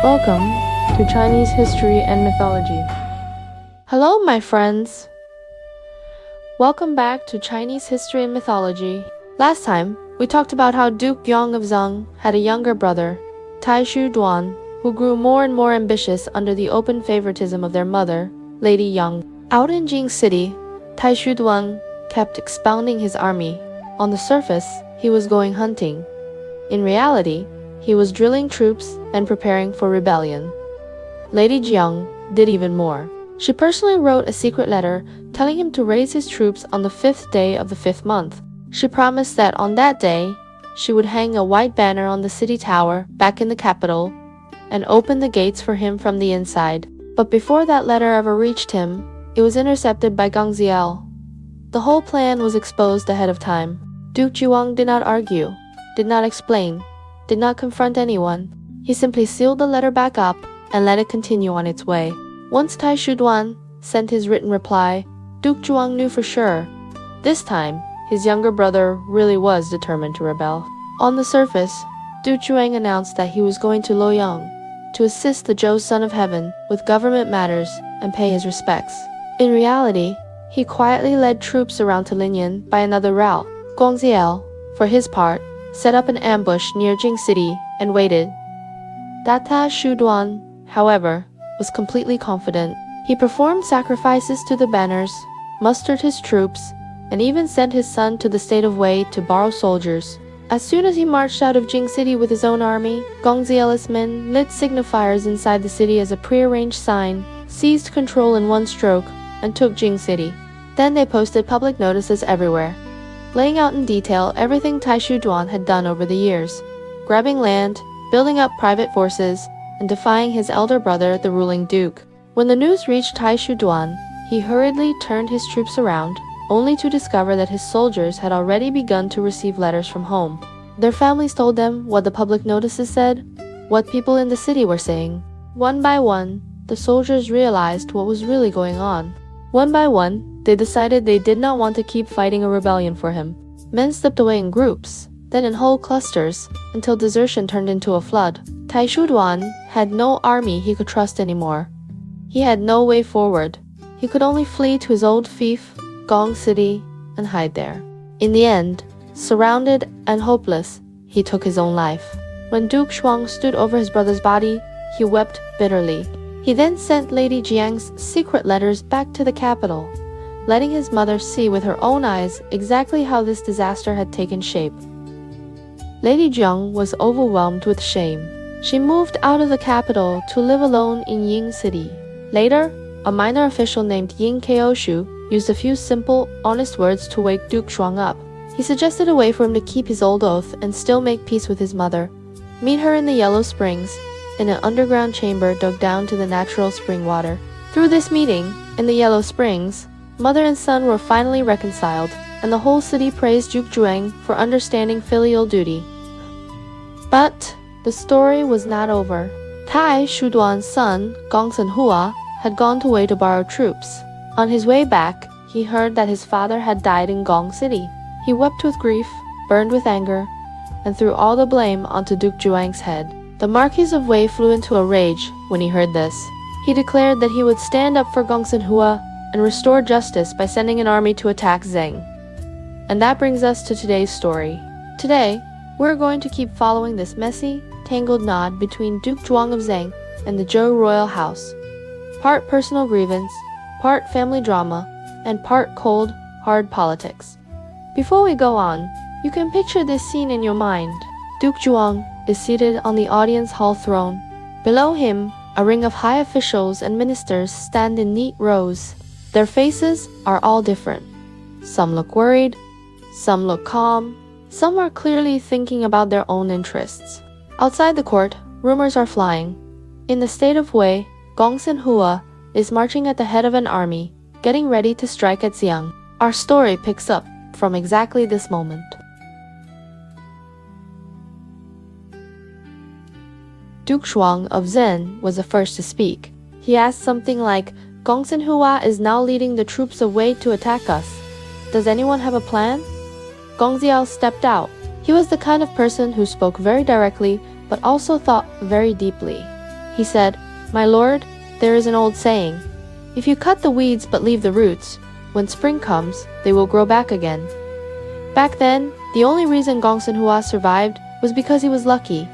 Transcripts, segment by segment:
Welcome to Chinese history and mythology. Hello, my friends. Welcome back to Chinese history and mythology. Last time, we talked about how Duke Zhuang of Zheng had a younger brother, Taishu Duan, who grew more and more ambitious under the open favoritism of their mother, Lady Yang. Out in Jing City, Taishu Duan kept expounding his army. On the surface, he was going hunting. In reality, he was drilling troops and preparing for rebellion. Lady Jiang did even more. She personally wrote a secret letter telling him to raise his troops on the 5th day of the 5th month. She promised that on that day, she would hang a white banner on the city tower back in the capital and open the gates for him from the inside. But before that letter ever reached him, it was intercepted by Gongzi Lü. The whole plan was exposed ahead of time. Duke Zhuang did not argue, did not explain, did not confront anyone. He simply sealed the letter back up and let it continue on its way. Once Taishu Duan sent his written reply, Duke Zhuang knew for sure. This time, his younger brother really was determined to rebel. On the surface, Duke Zhuang announced that he was going to Luoyang to assist the Zhou son of heaven with government matters and pay his respects. In reality, he quietly led troops around to Linyan by another route. Gongzi Lü, for his part, set up an ambush near Jing City and waited. Taishu Duan, however, was completely confident. He performed sacrifices to the banners, mustered his troops, and even sent his son to the state of Wei to borrow soldiers. As soon as he marched out of Jing City with his own army, Gongzi Lü's men lit signifiers inside the city as a prearranged sign, seized control in one stroke, and took Jing City. Then they posted public notices everywhere, laying out in detail everything Taishu Duan had done over the years, grabbing land, building up private forces, and defying his elder brother, the ruling duke. When the news reached Taishu Duan, he hurriedly turned his troops around, only to discover that his soldiers had already begun to receive letters from home. Their families told them what the public notices said, what people in the city were saying. One by one, the soldiers realized what was really going on. One by one, they decided they did not want to keep fighting a rebellion for him. Men slipped away in groups, then in whole clusters, until desertion turned into a flood. Taishu Duan had no army he could trust anymore. He had no way forward. He could only flee to his old fief, Gong City, and hide there. In the end, surrounded and hopeless, he took his own life. When Duke Zhuang stood over his brother's body, he wept bitterly. He then sent Lady Jiang's secret letters back to the capital, letting his mother see with her own eyes exactly how this disaster had taken shape. Lady Jiang was overwhelmed with shame. She moved out of the capital to live alone in Ying City. Later, a minor official named Ying Keoshu used a few simple, honest words to wake Duke Zhuang up. He suggested a way for him to keep his old oath and still make peace with his mother. Meet her in the Yellow Springs, in an underground chamber dug down to the natural spring water. Through this meeting, in the Yellow Springs, mother and son were finally reconciled, and the whole city praised Duke Zhuang for understanding filial duty. But the story was not over. Taishu Duan's son, Gongsun Hua, had gone to Wei to borrow troops. On his way back, he heard that his father had died in Gong City. He wept with grief, burned with anger, and threw all the blame onto Duke Zhuang's head. The Marquis of Wei flew into a rage when he heard this. He declared that he would stand up for Gongsun Hua and restore justice by sending an army to attack Zheng. And that brings us to today's story. Today, we're going to keep following this messy, tangled knot between Duke Zhuang of Zheng and the Zhou royal house. Part personal grievance, part family drama, and part cold, hard politics. Before we go on, you can picture this scene in your mind. Duke Zhuang is seated on the audience hall throne. Below him, a ring of high officials and ministers stand in neat rows. Their faces are all different. Some look worried, some look calm, some are clearly thinking about their own interests. Outside the court, rumors are flying. In the state of Wei, Gongsun Hua is marching at the head of an army, getting ready to strike at Xiang. Our story picks up from exactly this moment. Duke Zhuang of Zheng was the first to speak. He asked something like, Gongsun Hua is now leading the troops of Wei to attack us. Does anyone have a plan? Gongzi Lü stepped out. He was the kind of person who spoke very directly, but also thought very deeply. He said, "My lord, there is an old saying. If you cut the weeds but leave the roots, when spring comes, they will grow back again." Back then, the only reason Gongsun Hua survived was because he was lucky.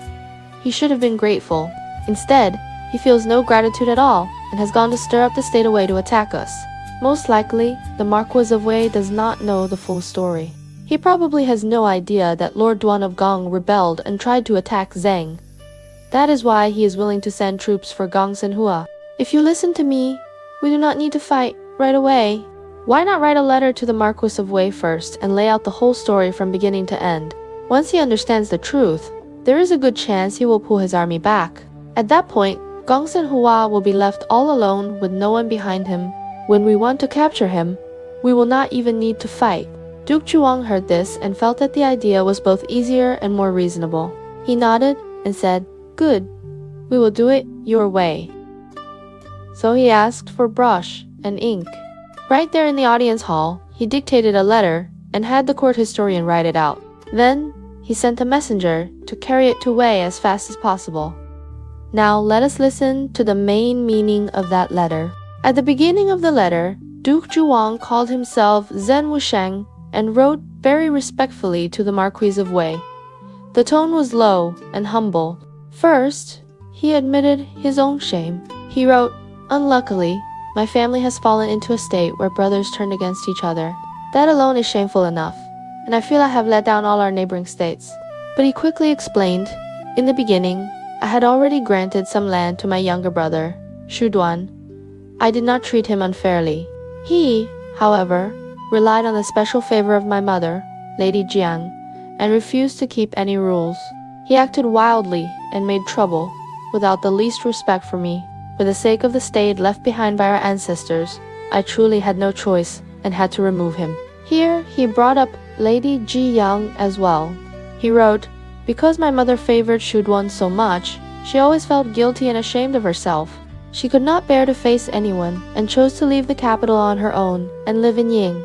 He should have been grateful. Instead, he feels no gratitude at all and has gone to stir up the state away to attack us. Most likely, the Marquis of Wei does not know the full story. He probably has no idea that Lord Zhuang of Zheng rebelled and tried to attack Zheng. That is why he is willing to send troops for Gongsun Hua. If you listen to me, we do not need to fight right away. Why not write a letter to the Marquis of Wei first and lay out the whole story from beginning to end? Once he understands the truth, there is a good chance he will pull his army back. At that point, Gongsun Hua will be left all alone with no one behind him. When we want to capture him, we will not even need to fight. Duke Zhuang heard this and felt that the idea was both easier and more reasonable. He nodded and said, "Good. We will do it your way." So he asked for brush and ink. Right there in the audience hall, he dictated a letter and had the court historian write it out. Then, he sent a messenger to carry it to Wei as fast as possible. Now let us listen to the main meaning of that letter. At the beginning of the letter, Duke Zhuang called himself Zhen Wusheng and wrote very respectfully to the Marquis of Wei. The tone was low and humble. First, he admitted his own shame. He wrote, "Unluckily, my family has fallen into a state where brothers turned against each other. That alone is shameful enough, and I feel I have let down all our neighboring states." But he quickly explained, "In the beginning, I had already granted some land to my younger brother, Shu Duan. I did not treat him unfairly. He, however, relied on the special favor of my mother, Lady Jiang, and refused to keep any rules. He acted wildly and made trouble, without the least respect for me. For the sake of the state left behind by our ancestors, I truly had no choice and had to remove him." Here, he brought up Lady Ji Yang as well. He wrote, "Because my mother favored Shu Duan so much, she always felt guilty and ashamed of herself. She could not bear to face anyone and chose to leave the capital on her own and live in Ying.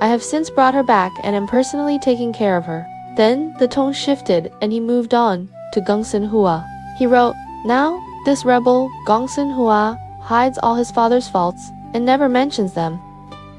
I have since brought her back and am personally taking care of her." Then the tone shifted and he moved on to Gongsun Hua. He wrote, "Now, this rebel, Gongsun Hua, hides all his father's faults and never mentions them.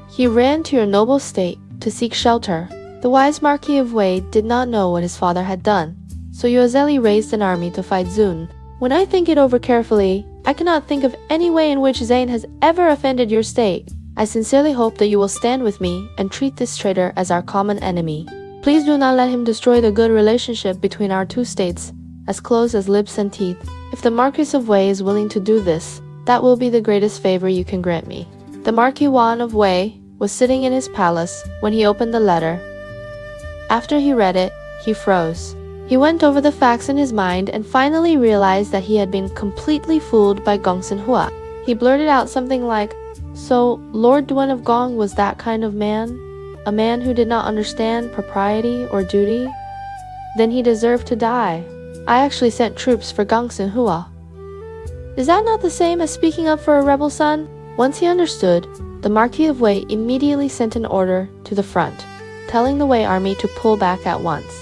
He ran to your noble state to seek shelter. The wise Marquis of Wei did not know what his father had done, so Yuezeli raised an army to fight Zun. When I think it over carefully, I cannot think of any way in which Zane has ever offended your state. I sincerely hope that you will stand with me and treat this traitor as our common enemy. Please do not let him destroy the good relationship between our two states, as close as lips and teeth. If the Marquis of Wei is willing to do this, that will be the greatest favor you can grant me." The Marquis Wan of Wei was sitting in his palace when he opened the letter. After he read it, he froze. He went over the facts in his mind and finally realized that he had been completely fooled by Gongsun Hua. He blurted out something like, "So, Lord Duan of Gong was that kind of man? A man who did not understand propriety or duty? Then he deserved to die. I actually sent troops for Gongsun Hua. Is that not the same as speaking up for a rebel son?" Once he understood, the Marquis of Wei immediately sent an order to the front, telling the Wei army to pull back at once.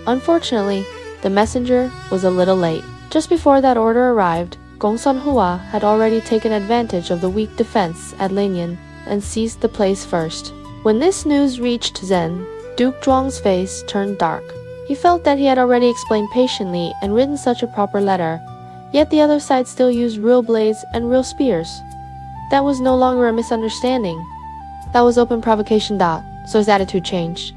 Unfortunately, the messenger was a little late. Just before that order arrived, Gongsun Hua had already taken advantage of the weak defense at Linyan and seized the place first. When this news reached Zhen, Duke Zhuang's face turned dark. He felt that he had already explained patiently and written such a proper letter, yet the other side still used real blades and real spears. That was no longer a misunderstanding. That was open provocation. So his attitude changed.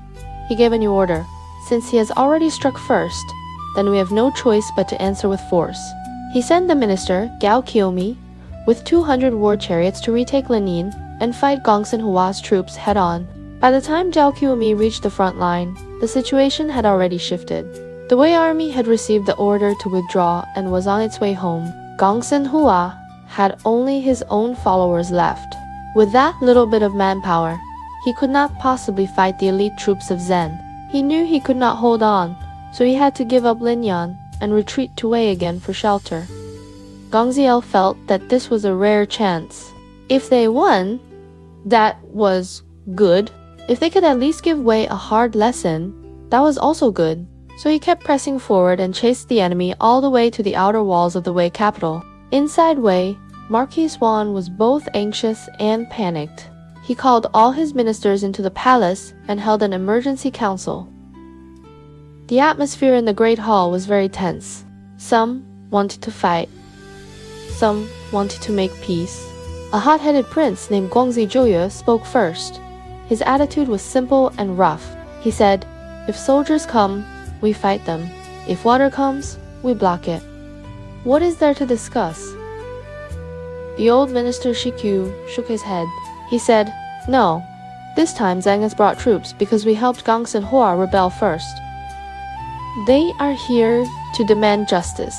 He gave a new order. Since he has already struck first, then we have no choice but to answer with force. He sent the minister, Gao Qiumi, with 200 war chariots to retake Linyin and fight Gongsun Hua's troops head-on. By the time Zhao Qiumi reached the front line, the situation had already shifted. The Wei army had received the order to withdraw and was on its way home. Gongsun Hua had only his own followers left. With that little bit of manpower, he could not possibly fight the elite troops of Zhen. He knew he could not hold on, so he had to give up Linyan and retreat to Wei again for shelter. Gongzi Lü felt that this was a rare chance. If they won, that was good. If they could at least give Wei a hard lesson, that was also good. So he kept pressing forward and chased the enemy all the way to the outer walls of the Wei capital. Inside Wei, Marquis Wan was both anxious and panicked. He called all his ministers into the palace and held an emergency council. The atmosphere in the Great Hall was very tense. Some wanted to fight. Some wanted to make peace. A hot-headed prince named Gongzi Lü spoke first. His attitude was simple and rough. He said, "If soldiers come, we fight them. If water comes, we block it. What is there to discuss?" The old minister Shiqiu shook his head. He said, "No, this time Zhang has brought troops because we helped Gongsun Hua rebel first. They are here to demand justice.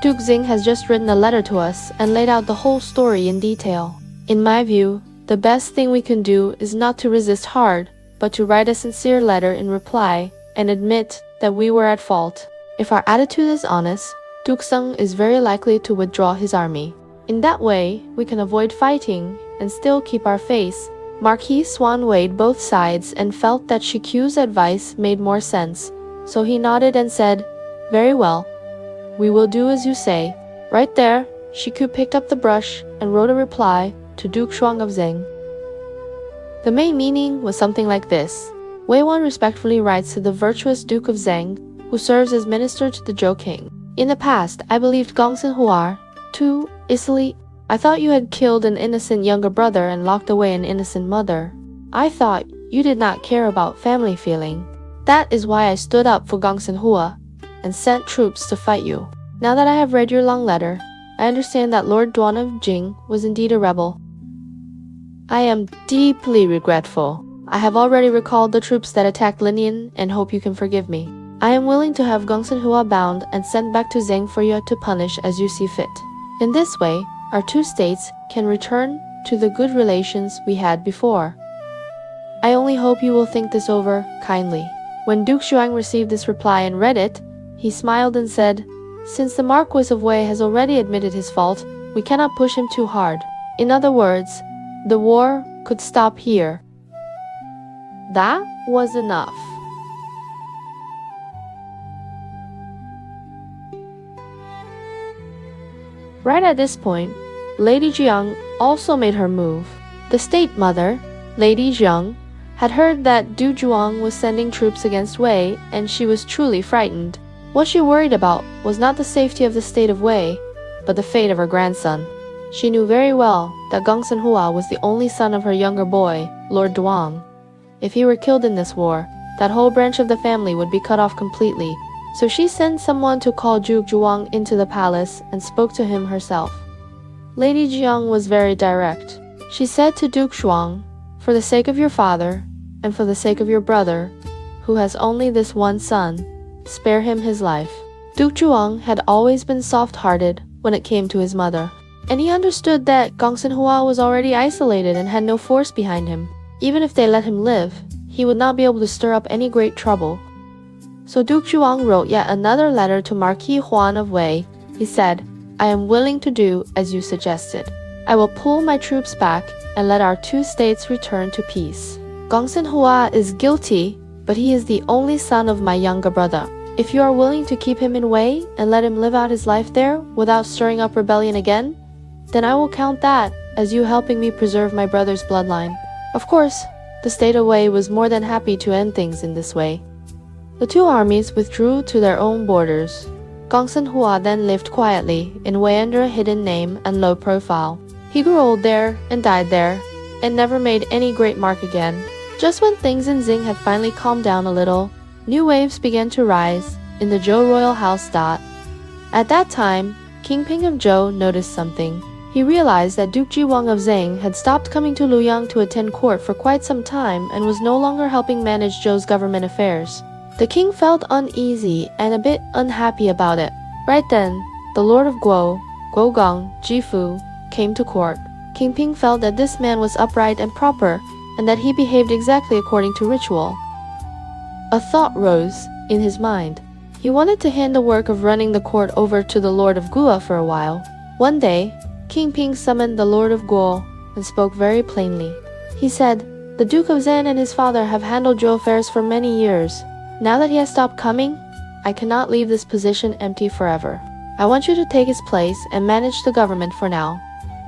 Duke Xing has just written a letter to us and laid out the whole story in detail. In my view, the best thing we can do is not to resist hard, but to write a sincere letter in reply and admit that we were at fault. If our attitude is honest, Duke Xing is very likely to withdraw his army. In that way, we can avoid fighting and still keep our face." Marquis Wan weighed both sides and felt that Shiqiu's advice made more sense, so he nodded and said, "Very well. We will do as you say." Right there, Shiqiu picked up the brush and wrote a reply to Duke Zhuang of Zheng. The main meaning was something like this. Wei Wan respectfully writes to the virtuous Duke of Zheng, who serves as minister to the Zhou king. "In the past, I believed Gongsun Hua too easily. I thought you had killed an innocent younger brother and locked away an innocent mother. I thought you did not care about family feeling. That is why I stood up for Gongsun Hua and sent troops to fight you. Now that I have read your long letter, I understand that Lord Zhuang of Zheng was indeed a rebel. I am deeply regretful. I have already recalled the troops that attacked Linian and hope you can forgive me. I am willing to have Gongsun Hua bound and sent back to Zheng for you to punish as you see fit. In this way, our two states can return to the good relations we had before. I only hope you will think this over kindly." When Duke Xuang received this reply and read it, he smiled and said, "Since the Marquis of Wei has already admitted his fault, we cannot push him too hard. In other words, the war could stop here." That was enough. Right at this point, Lady Jiang also made her move. The state mother, Lady Jiang, had heard that Du Zhuang was sending troops against Wei, and she was truly frightened. What she worried about was not the safety of the state of Wei, but the fate of her grandson. She knew very well that Gongsun Hua was the only son of her younger boy, Lord Zhuang. If he were killed in this war, that whole branch of the family would be cut off completely, so she sent someone to call Duke Zhuang into the palace and spoke to him herself. Lady Jiang was very direct. She said to Duke Zhuang, "For the sake of your father, and for the sake of your brother, who has only this one son, spare him his life." Duke Zhuang had always been soft-hearted when it came to his mother, and he understood that Gongsun Hua was already isolated and had no force behind him. Even if they let him live, he would not be able to stir up any great trouble. So Duke Zhuang wrote yet another letter to Marquis Huan of Wei. He said, "I am willing to do as you suggested. I will pull my troops back and let our two states return to peace. Gongsun Hua is guilty, but he is the only son of my younger brother. If you are willing to keep him in Wei and let him live out his life there without stirring up rebellion again, then I will count that as you helping me preserve my brother's bloodline." Of course, the state of Wei was more than happy to end things in this way. The two armies withdrew to their own borders. Gongsun Hua then lived quietly in Wei under a hidden name and low profile. He grew old there and died there, and never made any great mark again. Just when things in Xing had finally calmed down a little, new waves began to rise in the Zhou royal house. At that time, King Ping of Zhou noticed something. He realized that Duke Zhuang of Zheng had stopped coming to Luoyang to attend court for quite some time and was no longer helping manage Zhou's government affairs. The king felt uneasy and a bit unhappy about it. Right then, the Lord of Guo, Guogong, Jifu, came to court. King Ping felt that this man was upright and proper, and that he behaved exactly according to ritual. A thought rose in his mind. He wanted to hand the work of running the court over to the Lord of Guo for a while. One day, King Ping summoned the Lord of Guo and spoke very plainly. He said, "The Duke of Zhen and his father have handled Zhou affairs for many years. Now that he has stopped coming, I cannot leave this position empty forever. I want you to take his place and manage the government for now.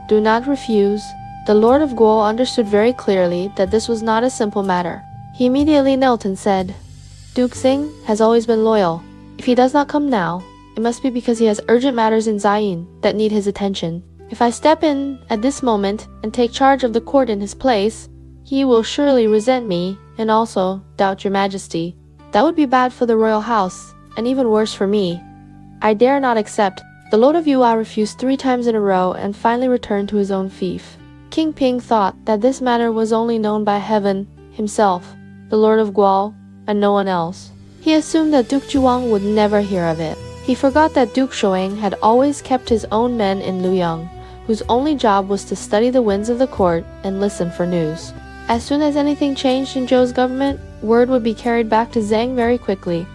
Do not refuse." The Lord of Guo understood very clearly that this was not a simple matter. He immediately knelt and said, "Duke Xing has always been loyal. If he does not come now, it must be because he has urgent matters in Ziyin that need his attention. If I step in at this moment and take charge of the court in his place, he will surely resent me and also doubt your majesty. That would be bad for the royal house, and even worse for me. I dare not accept." The Lord of Yuan refused 3 times in a row and finally returned to his own fief. King Ping thought that this matter was only known by heaven himself, the Lord of Guo, and no one else. He assumed that Duke Zhuang would never hear of it. He forgot that Duke Shoang had always kept his own men in Luoyang, whose only job was to study the winds of the court and listen for news. As soon as anything changed in Zhou's government, word would be carried back to Zheng very quickly.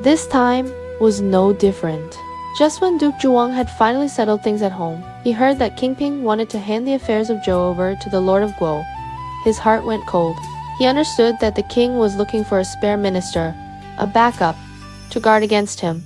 This time was no different. Just when Duke Zhuang had finally settled things at home, he heard that King Ping wanted to hand the affairs of Zhou over to the Lord of Guo. His heart went cold. He understood that the king was looking for a spare minister, a backup, to guard against him.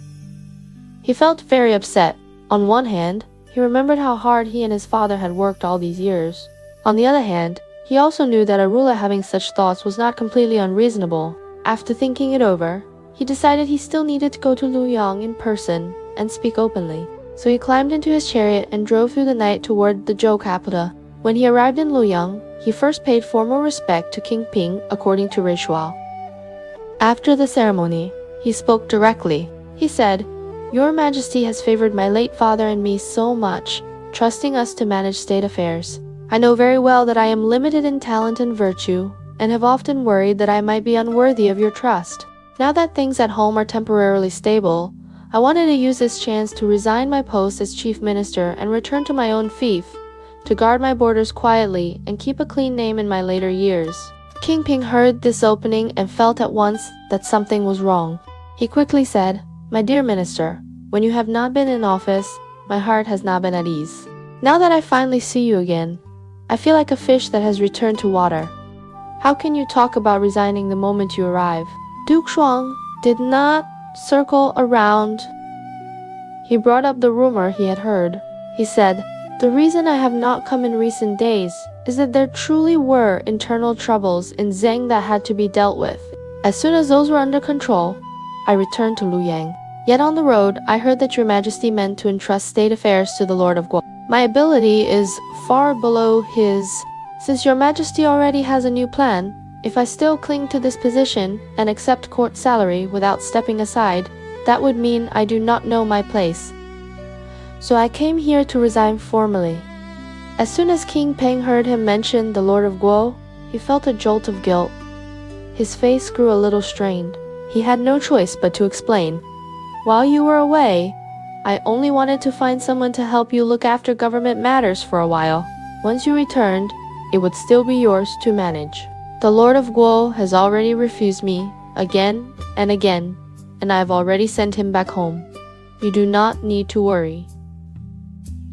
He felt very upset. On one hand, he remembered how hard he and his father had worked all these years. On the other hand, he also knew that a ruler having such thoughts was not completely unreasonable. After thinking it over, he decided he still needed to go to Luoyang in person and speak openly. So he climbed into his chariot and drove through the night toward the Zhou capital. When he arrived in Luoyang, he first paid formal respect to King Ping according to ritual. After the ceremony, he spoke directly. He said, "Your Majesty has favored my late father and me so much, trusting us to manage state affairs. I know very well that I am limited in talent and virtue, and have often worried that I might be unworthy of your trust. Now that things at home are temporarily stable, I wanted to use this chance to resign my post as chief minister and return to my own fief, to guard my borders quietly and keep a clean name in my later years." King Ping heard this opening and felt at once that something was wrong. He quickly said, "My dear minister, when you have not been in office, my heart has not been at ease. Now that I finally see you again, I feel like a fish that has returned to water. How can you talk about resigning the moment you arrive?" Duke Shuang did not circle around. He brought up the rumor he had heard. He said, "The reason I have not come in recent days is that there truly were internal troubles in Zheng that had to be dealt with. As soon as those were under control, I returned to Luoyang. Yet on the road, I heard that your Majesty meant to entrust state affairs to the Lord of Guo. My ability is far below his. Since your Majesty already has a new plan, if I still cling to this position and accept court salary without stepping aside, that would mean I do not know my place. So I came here to resign formally." As soon as King Peng heard him mention the Lord of Guo, he felt a jolt of guilt. His face grew a little strained. He had no choice but to explain. "While you were away, I only wanted to find someone to help you look after government matters for a while. Once you returned, it would still be yours to manage. The Lord of Guo has already refused me again and again, and I have already sent him back home. You do not need to worry."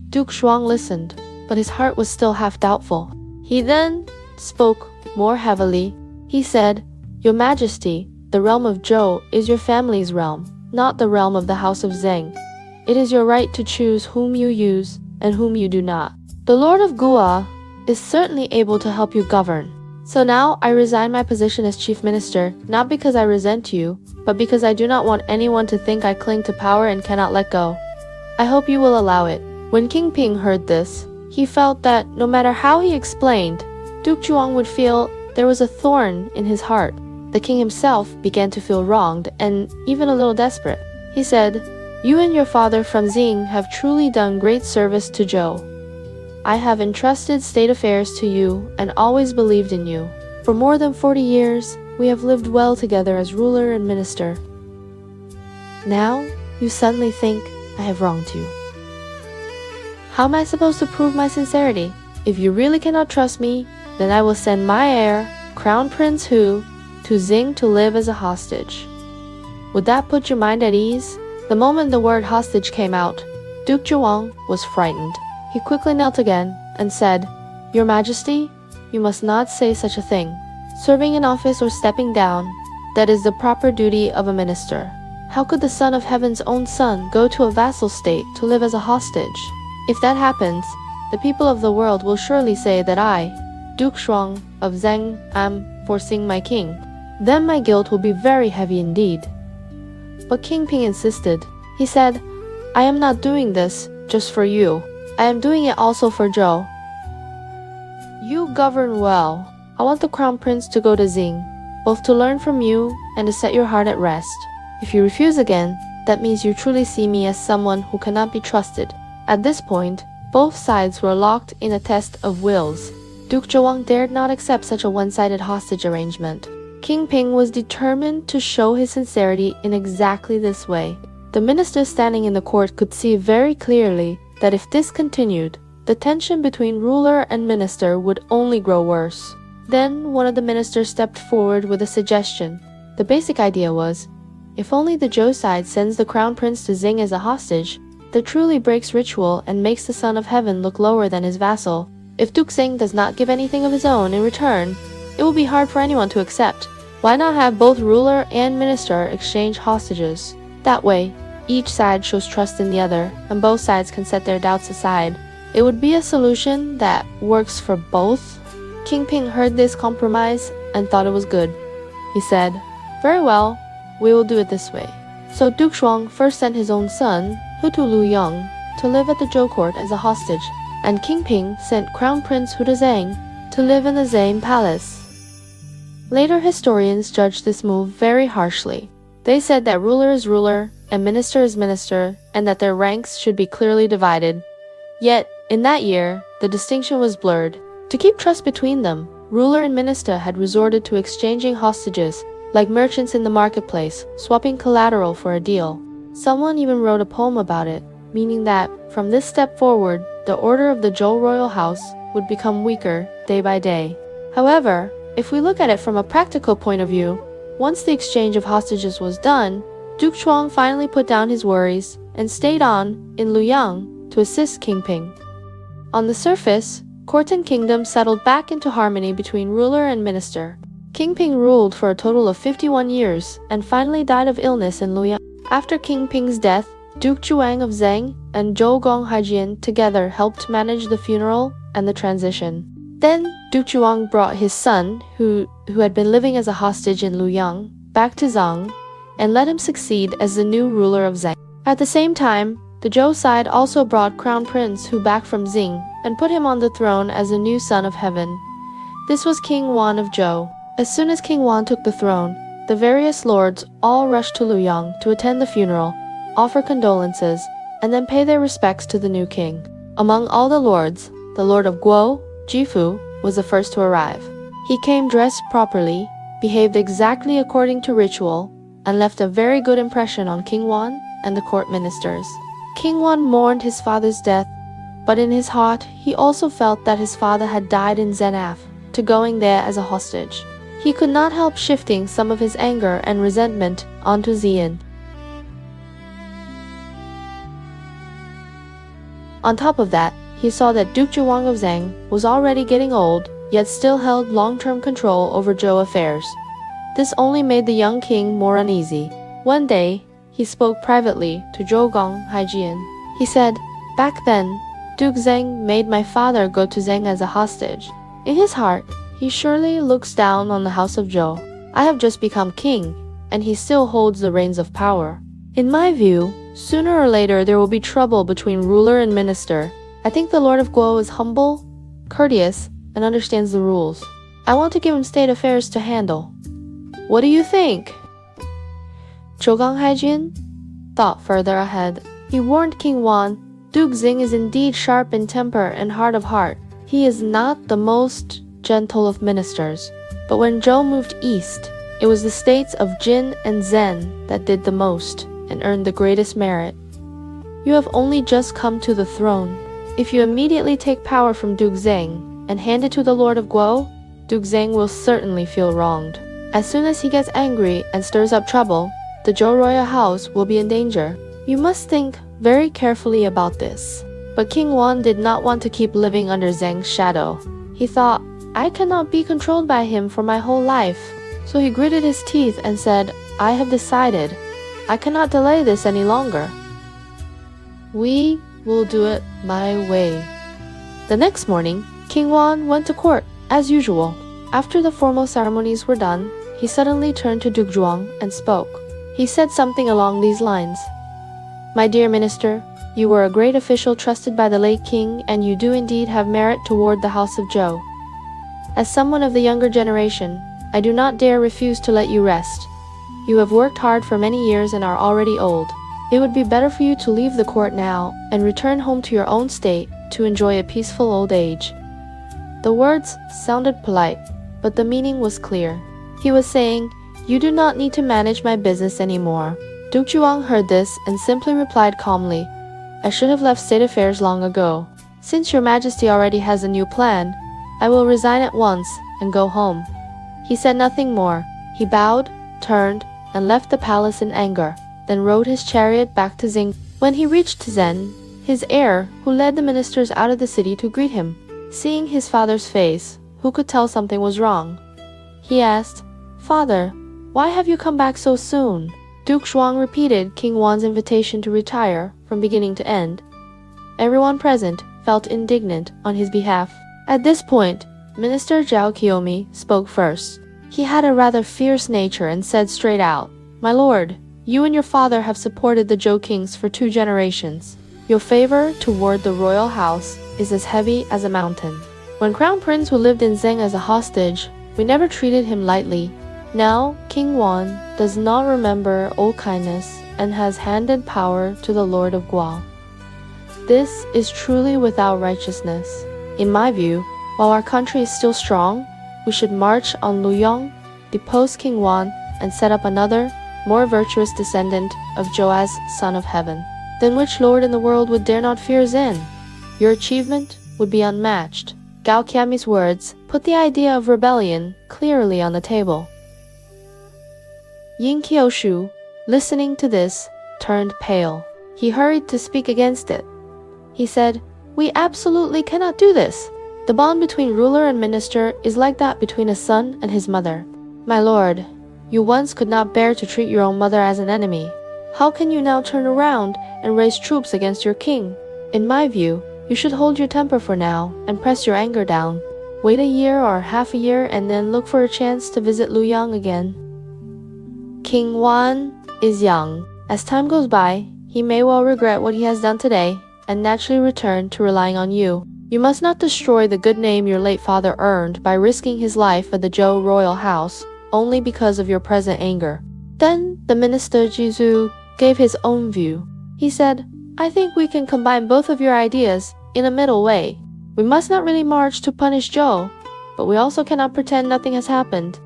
Duke Shuang listened, but his heart was still half doubtful. He then spoke more heavily. He said, "Your Majesty, the realm of Zhou is your family's realm, not the realm of the House of Zheng. It is your right to choose whom you use and whom you do not. The Lord of Guo is certainly able to help you govern. So now I resign my position as chief minister, not because I resent you, but because I do not want anyone to think I cling to power and cannot let go. I hope you will allow it." When King Ping heard this, he felt that no matter how he explained, Duke Zhuang would feel there was a thorn in his heart. The king himself began to feel wronged and even a little desperate. He said, "You and your father from Xing have truly done great service to Zhou. I have entrusted state affairs to you and always believed in you. For more than 40 years, we have lived well together as ruler and minister. Now, you suddenly think I have wronged you. How am I supposed to prove my sincerity? If you really cannot trust me, then I will send my heir, Crown Prince Hu, to Xing to live as a hostage. Would that put your mind at ease?" The moment the word hostage came out, Duke Zhuang was frightened. He quickly knelt again and said, "Your Majesty, you must not say such a thing. Serving in office or stepping down, that is the proper duty of a minister. How could the son of heaven's own son go to a vassal state to live as a hostage? If that happens, the people of the world will surely say that I, Duke Zhuang of Zheng, am forcing my king. Then my guilt will be very heavy indeed. But King Ping insisted. He said, I am not doing this just for you. I am doing it also for Zhou. You govern well. I want the crown prince to go to Jing, both to learn from you and to set your heart at rest. If you refuse again, that means you truly see me as someone who cannot be trusted. At this point, both sides were locked in a test of wills. Duke Zhuang dared not accept such a one-sided hostage arrangement. King Ping was determined to show his sincerity in exactly this way. The ministers standing in the court could see very clearly that if this continued, the tension between ruler and minister would only grow worse. Then one of the ministers stepped forward with a suggestion. The basic idea was, if only the Zhou side sends the crown prince to Jing as a hostage, that truly breaks ritual and makes the son of heaven look lower than his vassal. If Duke Zheng does not give anything of his own in return, it will be hard for anyone to accept. Why not have both ruler and minister exchange hostages? That way, each side shows trust in the other, and both sides can set their doubts aside. It would be a solution that works for both. King Ping heard this compromise and thought it was good. He said, very well, we will do it this way. So Duke Zhuang first sent his own son, Hutu Luyang, to live at the Zhou court as a hostage, and King Ping sent Crown Prince Hutu Zheng to live in the Zhang palace. Later historians judged this move very harshly. They said that ruler is ruler and minister is minister, and that their ranks should be clearly divided. Yet, in that year, the distinction was blurred. To keep trust between them, ruler and minister had resorted to exchanging hostages, like merchants in the marketplace, swapping collateral for a deal. Someone even wrote a poem about it, meaning that, from this step forward, the order of the Zhou royal house would become weaker day by day. However, if we look at it from a practical point of view, once the exchange of hostages was done, Duke Zhuang finally put down his worries and stayed on in Luoyang to assist King Ping. On the surface, court and kingdom settled back into harmony between ruler and minister. King Ping ruled for a total of 51 years and finally died of illness in Luoyang. After King Ping's death, Duke Zhuang of Zheng and Zhou Gonghajian together helped manage the funeral and the transition. Then, Duke Zhuang brought his son, who had been living as a hostage in Luoyang, back to Zhang, and let him succeed as the new ruler of Zheng. At the same time, the Zhou side also brought Crown Prince Hu back from Jing and put him on the throne as the new son of heaven. This was King Wan of Zhou. As soon as King Wan took the throne, the various lords all rushed to Luoyang to attend the funeral, offer condolences, and then pay their respects to the new king. Among all the lords, the lord of Guo, Jifu, was the first to arrive. He came dressed properly, behaved exactly according to ritual, and left a very good impression on King Wan and the court ministers. King Wan mourned his father's death, but in his heart he also felt that his father had died in Zenaf, to going there as a hostage. He could not help shifting some of his anger and resentment onto Zian. On top of that, he saw that Duke Zhuang of Zheng was already getting old, yet still held long-term control over Zhou affairs. This only made the young king more uneasy. One day, he spoke privately to Zhou Gonghajian. He said, back then, Duke Zheng made my father go to Zheng as a hostage. In his heart, he surely looks down on the house of Zhou. I have just become king, and he still holds the reins of power. In my view, sooner or later there will be trouble between ruler and minister. I think the Lord of Guo is humble, courteous, and understands the rules. I want to give him state affairs to handle. What do you think? Zhou Gonghajian thought further ahead. He warned King Wan, Duke Xing is indeed sharp in temper and hard of heart. He is not the most gentle of ministers. But when Zhou moved east, it was the states of Jin and Zhen that did the most and earned the greatest merit. You have only just come to the throne. If you immediately take power from Duke Zheng and hand it to the Lord of Guo, Duke Zheng will certainly feel wronged. As soon as he gets angry and stirs up trouble, the Zhou royal house will be in danger. You must think very carefully about this. But King Wan did not want to keep living under Zheng's shadow. He thought, I cannot be controlled by him for my whole life. So he gritted his teeth and said, I have decided. I cannot delay this any longer. We will do it my way. The next morning, King Wan went to court, as usual. After the formal ceremonies were done, he suddenly turned to Duke Zhuang and spoke. He said something along these lines. My dear minister, you were a great official trusted by the late king, and you do indeed have merit toward the house of Zhou. As someone of the younger generation, I do not dare refuse to let you rest. You have worked hard for many years and are already old. It would be better for you to leave the court now and return home to your own state to enjoy a peaceful old age. The words sounded polite, but the meaning was clear. He was saying, you do not need to manage my business anymore. Duke Zhuang heard this and simply replied calmly, I should have left state affairs long ago. Since your majesty already has a new plan, I will resign at once and go home. He said nothing more. He bowed, turned, and left the palace in anger, then rode his chariot back to Zing. When he reached Zhen, his heir, who led the ministers out of the city to greet him, seeing his father's face, who could tell something was wrong, he asked, Father, why have you come back so soon? Duke Zhuang repeated King Wan's invitation to retire from beginning to end. Everyone present felt indignant on his behalf. At this point, Minister Zhao Qiumi spoke first. He had a rather fierce nature and said straight out, My lord, you and your father have supported the Zhou kings for 2 generations. Your favor toward the royal house is as heavy as a mountain. When Crown Prince who lived in Zheng as a hostage, we never treated him lightly. Now, King Wan does not remember old kindness and has handed power to the Lord of Guo. This is truly without righteousness. In my view, while our country is still strong, we should march on Luoyang, depose King Wan, and set up another, more virtuous descendant of Zhou as son of heaven. Then which lord in the world would dare not fear Zhen? Your achievement would be unmatched. Gao Qiami's words put the idea of rebellion clearly on the table. Yin Qiushu, listening to this, turned pale. He hurried to speak against it. He said, We absolutely cannot do this. The bond between ruler and minister is like that between a son and his mother. My lord, you once could not bear to treat your own mother as an enemy. How can you now turn around and raise troops against your king? In my view, you should hold your temper for now and press your anger down. Wait a year or half a year and then look for a chance to visit Luoyang again. King Wan is young. As time goes by, he may well regret what he has done today and naturally return to relying on you. You must not destroy the good name your late father earned by risking his life at the Zhou royal house only because of your present anger. Then the minister Jizu gave his own view. He said, I think we can combine both of your ideas in a middle way. We must not really march to punish Zhou, but we also cannot pretend nothing has happened.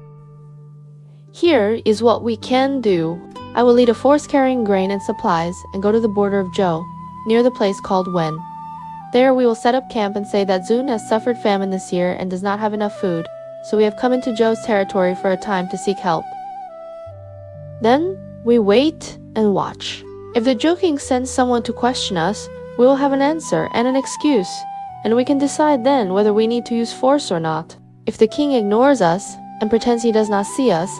Here is what we can do. I will lead a force carrying grain and supplies and go to the border of Zhou, near the place called Wen. There we will set up camp and say that Zun has suffered famine this year and does not have enough food, so we have come into Zhou's territory for a time to seek help. Then we wait and watch. If the Zhou king sends someone to question us, we will have an answer and an excuse, and we can decide then whether we need to use force or not. If the king ignores us and pretends he does not see us,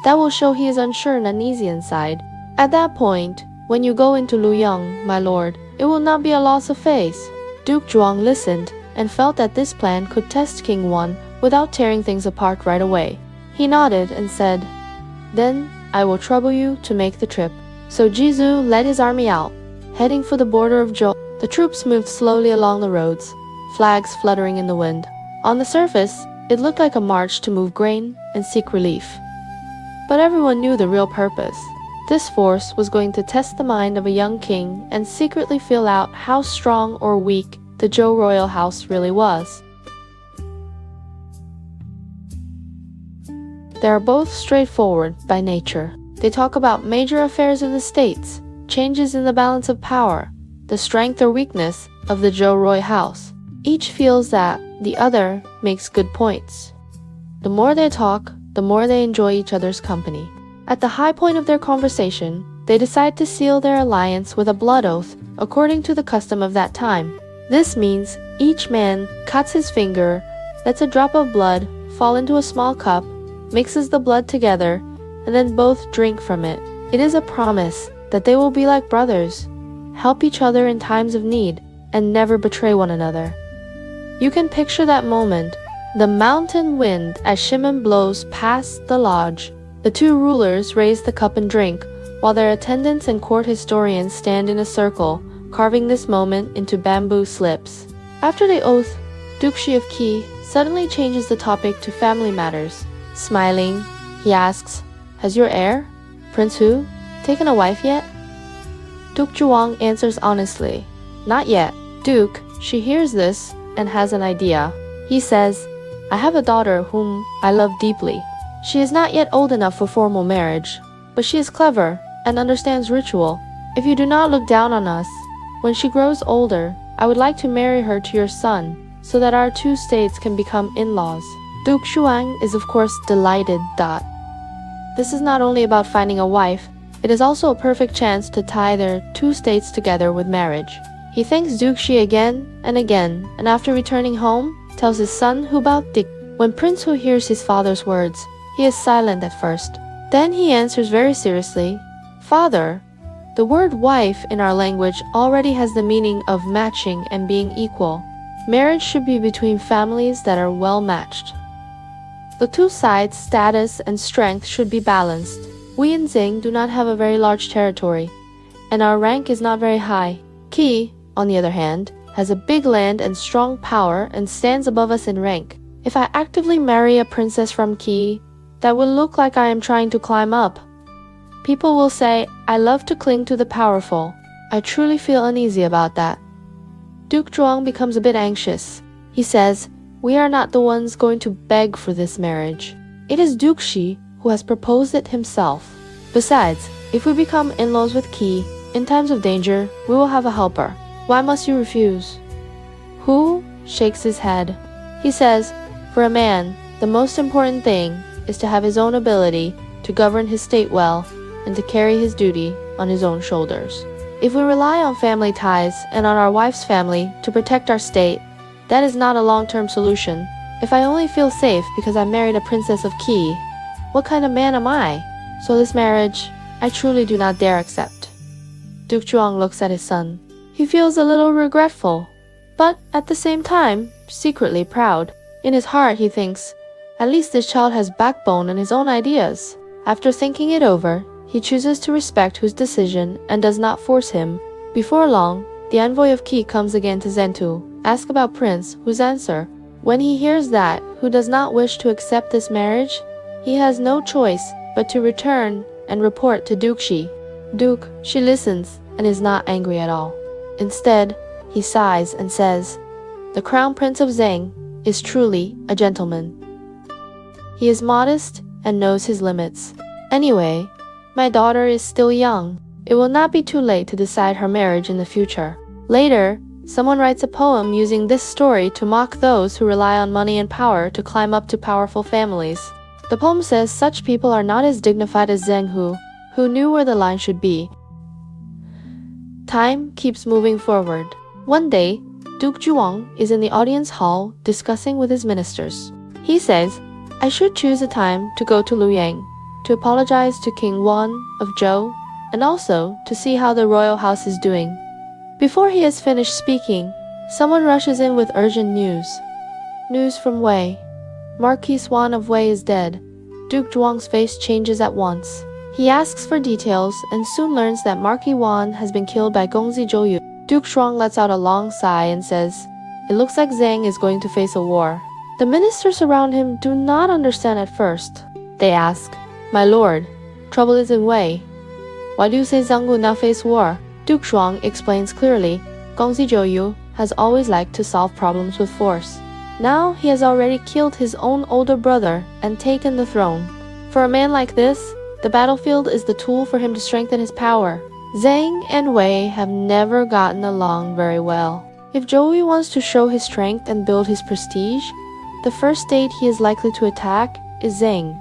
that will show he is unsure and uneasy inside. At that point, when you go into Luoyang, my lord, it will not be a loss of face. Duke Zhuang listened and felt that this plan could test King Wan without tearing things apart right away. He nodded and said, Then I will trouble you to make the trip. So Jizu led his army out, heading for the border of Zhou. The troops moved slowly along the roads, flags fluttering in the wind. On the surface, it looked like a march to move grain and seek relief. But everyone knew the real purpose. This force was going to test the mind of a young king and secretly feel out how strong or weak the Zhou royal house really was. They are both straightforward by nature. They talk about major affairs of the states, changes in the balance of power, the strength or weakness of the Zhou royal house. Each feels that the other makes good points. The more they talk, the more they enjoy each other's company. At the high point of their conversation, they decide to seal their alliance with a blood oath according to the custom of that time. This means each man cuts his finger, lets a drop of blood fall into a small cup, mixes the blood together, and then both drink from it. It is a promise that they will be like brothers, help each other in times of need, and never betray one another. You can picture that moment, the mountain wind as Shimon blows past the lodge. The two rulers raise the cup and drink, while their attendants and court historians stand in a circle, carving this moment into bamboo slips. After the oath, Duke Shi of Qi suddenly changes the topic to family matters. Smiling, he asks, "Has your heir, Prince Hu, taken a wife yet?" Duke Zhuang answers honestly, "Not yet." Duke Shi hears this and has an idea. He says, "I have a daughter whom I love deeply. She is not yet old enough for formal marriage, but she is clever and understands ritual. If you do not look down on us, when she grows older, I would like to marry her to your son, so that our two states can become in-laws." Duke Shuang is of course delighted. This is not only about finding a wife, it is also a perfect chance to tie their two states together with marriage. He thanks Duke Shi again, and after returning home, tells his son Hu about Dik. When Prince Hu hears his father's words, he is silent at first. Then he answers very seriously, "Father, the word wife in our language already has the meaning of matching and being equal. Marriage should be between families that are well matched. The two sides' status and strength should be balanced. We in Zheng do not have a very large territory, and our rank is not very high. Qi, on the other hand, has a big land and strong power and stands above us in rank. If I actively marry a princess from Qi, that will look like I am trying to climb up. People will say, I love to cling to the powerful. I truly feel uneasy about that." Duke Zhuang becomes a bit anxious. He says, "We are not the ones going to beg for this marriage. It is Duke Shi who has proposed it himself. Besides, if we become in-laws with Qi, in times of danger, we will have a helper. Why must you refuse?" Hu shakes his head. He says, "For a man, the most important thing is to have his own ability to govern his state well and to carry his duty on his own shoulders. If we rely on family ties and on our wife's family to protect our state, that is not a long-term solution. If I only feel safe because I married a princess of Qi, what kind of man am I? So this marriage, I truly do not dare accept." Duke Zhuang looks at his son. He feels a little regretful, but at the same time, secretly proud. In his heart, he thinks, at least this child has backbone and his own ideas. After thinking it over, he chooses to respect Hu's decision and does not force him. Before long, the envoy of Qi comes again to Zhentu, ask about Prince Hu's answer. When he hears that Hu does not wish to accept this marriage, he has no choice but to return and report to Duke Shi. Duke Shi listens and is not angry at all. Instead, he sighs and says, "The Crown Prince of Zheng is truly a gentleman. He is modest and knows his limits. Anyway, my daughter is still young. It will not be too late to decide her marriage in the future." Later, someone writes a poem using this story to mock those who rely on money and power to climb up to powerful families. The poem says such people are not as dignified as Zheng Hu, who knew where the line should be. Time keeps moving forward. One day, Duke Zhuang is in the audience hall discussing with his ministers. He says, "I should choose a time to go to Luoyang, to apologize to King Wan of Zhou, and also to see how the royal house is doing." Before he has finished speaking, someone rushes in with urgent news. News from Wei. Marquis Wan of Wei is dead. Duke Zhuang's face changes at once. He asks for details and soon learns that Marquis Wan has been killed by Gongzi Lü. Duke Zhuang lets out a long sigh and says, "It looks like Zheng is going to face a war." The ministers around him do not understand at first. They ask, "My lord, trouble is in Wei. Why do you say Zhang will not face war?" Duke Zhuang explains clearly, Gongzi Lü has always liked to solve problems with force. Now he has already killed his own older brother and taken the throne. For a man like this, the battlefield is the tool for him to strengthen his power. Zheng and Wei have never gotten along very well. If Zhou wants to show his strength and build his prestige, the first state he is likely to attack is Zheng,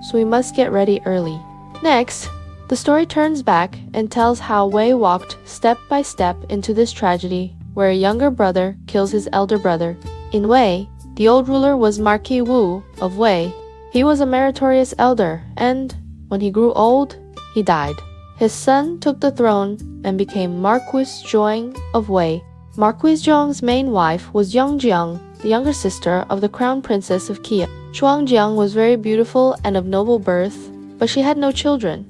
so we must get ready early. Next, the story turns back and tells how Wei walked step by step into this tragedy where a younger brother kills his elder brother. In Wei, the old ruler was Marquis Wu of Wei. He was a meritorious elder and, when he grew old, he died. his son took the throne and became Marquis Zhuang of Wei. Marquis Zhuang's main wife was Zhuang, the younger sister of the crown princess of Qi. Zhuang was very beautiful and of noble birth, but she had no children.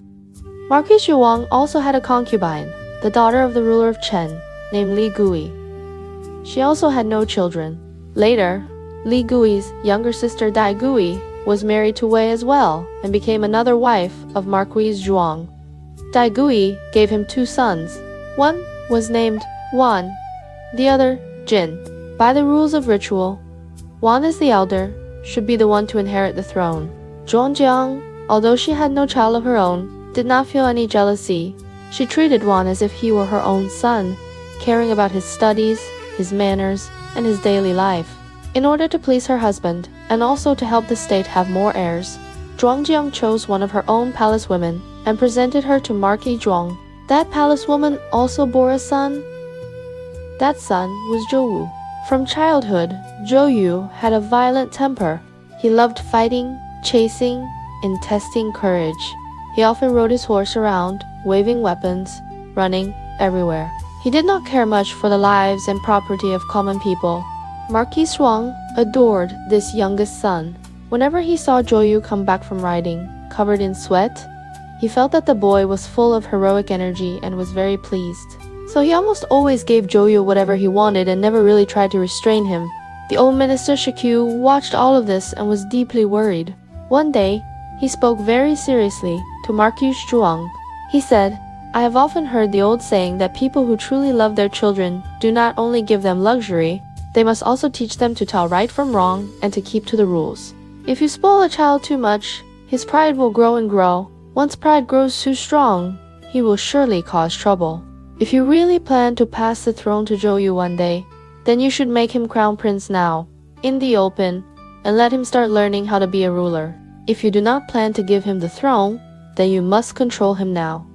Marquis Zhuang also had a concubine, the daughter of the ruler of Chen, named Li Gui. She also had no children. Later, Li Gui's younger sister Dai Gui was married to Wei as well and became another wife of Marquis Zhuang. Dai Gui gave him 2 sons. One was named Wan, the other Jin. By the rules of ritual, Wan as the elder should be the one to inherit the throne. Zhuang, although she had no child of her own, did not feel any jealousy. She treated Wan as if he were her own son, caring about his studies, his manners, and his daily life. In order to please her husband, and also to help the state have more heirs, Zhuang chose one of her own palace women and presented her to Marquis Zhuang. That palace woman also bore a son. That son was Zhou. From childhood, Zhou had a violent temper. He loved fighting, chasing, and testing courage. He often rode his horse around, waving weapons, running everywhere. He did not care much for the lives and property of common people. Marquis Zhuang adored this youngest son. Whenever he saw Zhou come back from riding, covered in sweat, he felt that the boy was full of heroic energy and was very pleased. So he almost always gave Zhou whatever he wanted and never really tried to restrain him. The old minister Shikyu watched all of this and was deeply worried. One day, he spoke very seriously to Marquis Zhuang. He said, "I have often heard the old saying that people who truly love their children do not only give them luxury, they must also teach them to tell right from wrong and to keep to the rules. If you spoil a child too much, his pride will grow and grow. Once pride grows too strong, he will surely cause trouble. If you really plan to pass the throne to Zhou one day, then you should make him crown prince now, in the open, and let him start learning how to be a ruler. If you do not plan to give him the throne, then you must control him now.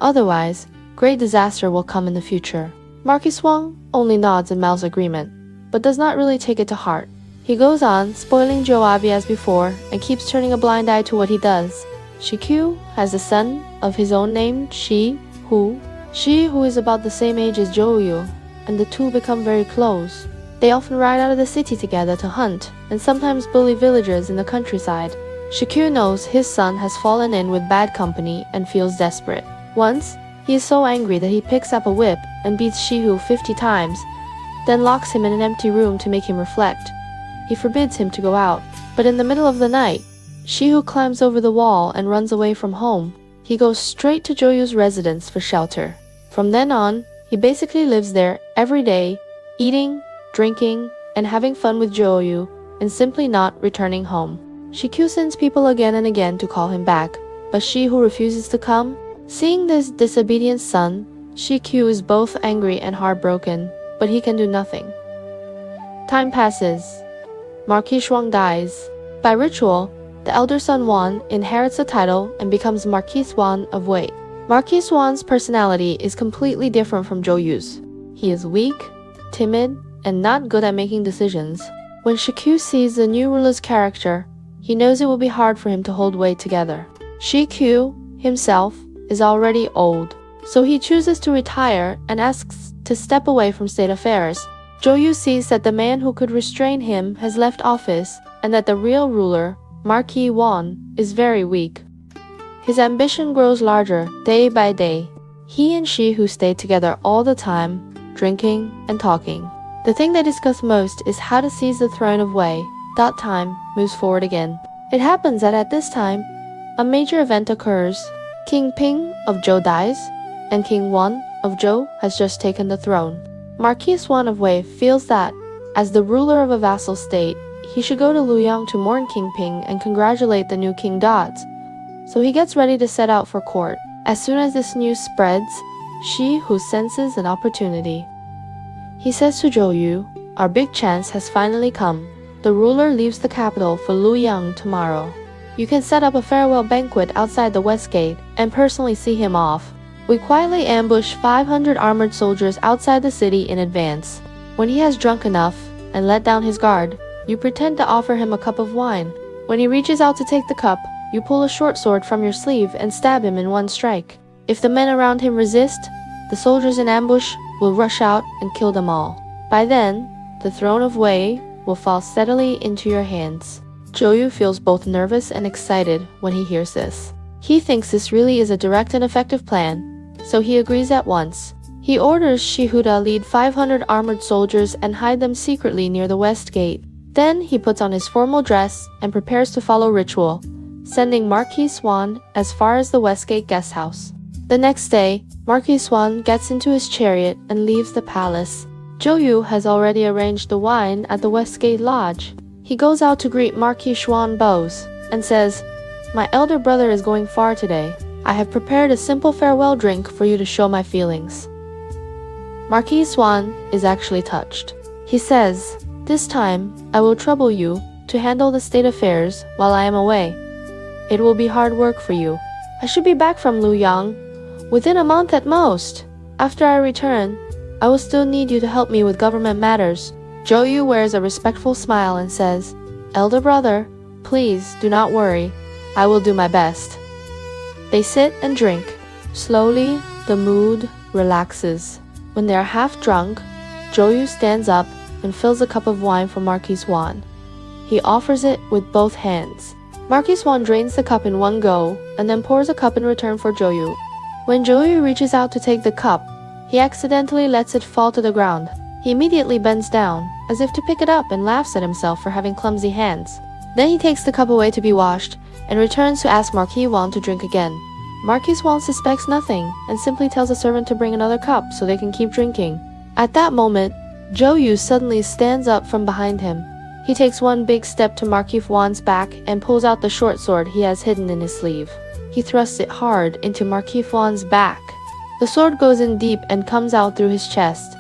Otherwise, great disaster will come in the future." Marquis Zhuang only nods and mouths agreement, but does not really take it to heart. He goes on, spoiling Zhou as before, and keeps turning a blind eye to what he does. Shikyu has a son of his own named Shi Hu is about the same age as Zhou, and the two become very close. They often ride out of the city together to hunt, and sometimes bully villagers in the countryside. Shikyu knows his son has fallen in with bad company and feels desperate. Once, he is so angry that he picks up a whip and beats Shihu 50 times, then locks him in an empty room to make him reflect. He forbids him to go out, but in the middle of the night, Shihu climbs over the wall and runs away from home. He goes straight to Zhou's residence for shelter. From then on, he basically lives there every day, eating, drinking, and having fun with Zhou, and simply not returning home. Shikyu sends people again and again to call him back, but Shihu refuses to come. Seeing this disobedient son, Shikyu is both angry and heartbroken, but he can do nothing. Time passes. Marquis Zhuang dies. By ritual, the elder son Wan inherits the title and becomes Marquis Wan of Wei. Marquis Wan's personality is completely different from Zhou's. He is weak, timid, and not good at making decisions. When Shikyu sees the new ruler's character, he knows it will be hard for him to hold Wei together. Shikyu, himself, is already old, so he chooses to retire and asks to step away from state affairs. Zhou sees that the man who could restrain him has left office and that the real ruler, Marquis Wan, is very weak. His ambition grows larger day by day. He and Shihu stay together all the time, drinking and talking. The thing they discuss most is how to seize the throne of Wei. That time moves forward again. It happens that at this time, a major event occurs. King Ping of Zhou dies, and King Wan of Zhou has just taken the throne. Marquis Wan of Wei feels that, as the ruler of a vassal state, he should go to Luoyang to mourn King Ping and congratulate the new King Dods. So he gets ready to set out for court. As soon as this news spreads, Shihu senses an opportunity. He says to Zhou, "Our big chance has finally come. The ruler leaves the capital for Luoyang tomorrow. You can set up a farewell banquet outside the west gate and personally see him off. We quietly ambush 500 armored soldiers outside the city in advance. When he has drunk enough and let down his guard, you pretend to offer him a cup of wine. When he reaches out to take the cup, you pull a short sword from your sleeve and stab him in one strike. If the men around him resist, the soldiers in ambush will rush out and kill them all. By then, the throne of Wei will fall steadily into your hands. Zhou feels both nervous and excited when he hears this. He thinks this really is a direct and effective plan, so he agrees at once. He orders Shi Hu to lead 500 armored soldiers and hide them secretly near the west gate. Then he puts on his formal dress and prepares to follow ritual, sending Marquis Swan as far as the Westgate guest house. The next day, Marquis Swan gets into his chariot and leaves the palace. Zhou has already arranged the wine at the Westgate Lodge. He goes out to greet Marquis Swan bows and says, "My elder brother is going far today. I have prepared a simple farewell drink for you to show my feelings." Marquis Swan is actually touched. He says, "This time, I will trouble you to handle the state affairs while I am away. It will be hard work for you. I should be back from Luoyang within a month at most. After I return, I will still need you to help me with government matters." Zhou wears a respectful smile and says, "Elder brother, please do not worry. I will do my best." They sit and drink. Slowly, the mood relaxes. When they are half drunk, Zhou stands up and fills a cup of wine for Marquis Swan. He offers it with both hands. Marquis Swan drains the cup in one go and then pours a cup in return for Zhou. When Zhou reaches out to take the cup, he accidentally lets it fall to the ground. He immediately bends down, as if to pick it up, and laughs at himself for having clumsy hands. Then he takes the cup away to be washed and returns to ask Marquis Swan to drink again. Marquis Swan suspects nothing and simply tells a servant to bring another cup so they can keep drinking. At that moment, Zhou suddenly stands up from behind him. He takes one big step to Marquis Swan's back and pulls out the short sword he has hidden in his sleeve. He thrusts it hard into Marquis Swan's back. The sword goes in deep and comes out through his chest.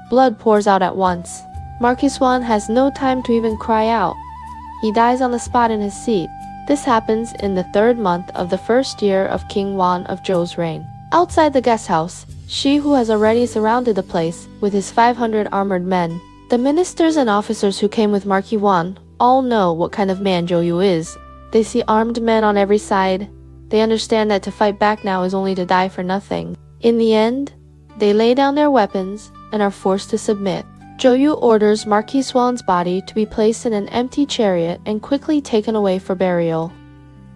Blood pours out at once. Marquis Swan has no time to even cry out. He dies on the spot in his seat. This happens in the 3rd month of the 1st year of King Wan of Zhou's reign. Outside the guest house, Shi Hu has already surrounded the place with his 500 armored men. The ministers and officers who came with Marquis Wan all know what kind of man Zhou is. They see armed men on every side. They understand that to fight back now is only to die for nothing. In the end, they lay down their weapons and are forced to submit. Zhou orders Marquis Swan's body to be placed in an empty chariot and quickly taken away for burial.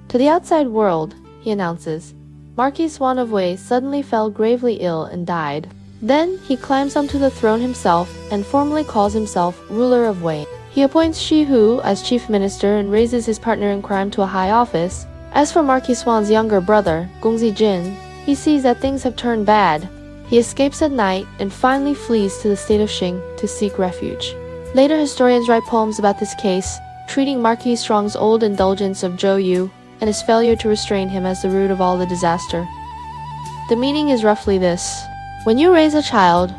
To the outside world, he announces, Marquis Swan of Wei suddenly fell gravely ill and died. Then he climbs onto the throne himself and formally calls himself ruler of Wei. He appoints Shi Hu as chief minister and raises his partner in crime to a high office. As for Marquis Swan's younger brother, Gongzi Lü, he sees that things have turned bad. He escapes at night and finally flees to the state of Qing to seek refuge. Later historians write poems about this case, treating Marquis Swan's old indulgence of Zhou and his failure to restrain him as the root of all the disaster. The meaning is roughly this. When you raise a child,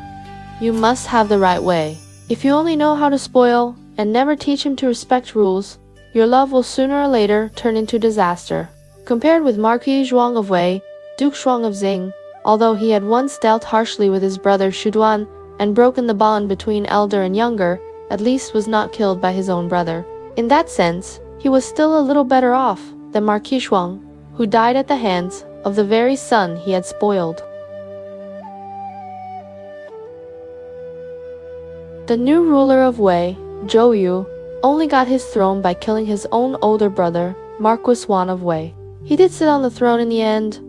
you must have the right way. If you only know how to spoil and never teach him to respect rules, your love will sooner or later turn into disaster. Compared with Marquis Zhuang of Wei, Duke Zhuang of Zheng, although he had once dealt harshly with his brother Shuduan and broken the bond between elder and younger, at least was not killed by his own brother. In that sense, he was still a little better off than Marquis Zhuang, who died at the hands of the very son he had spoiled. The new ruler of Wei, Zhou, only got his throne by killing his own older brother, Marquis Swan of Wei. He did sit on the throne in the end,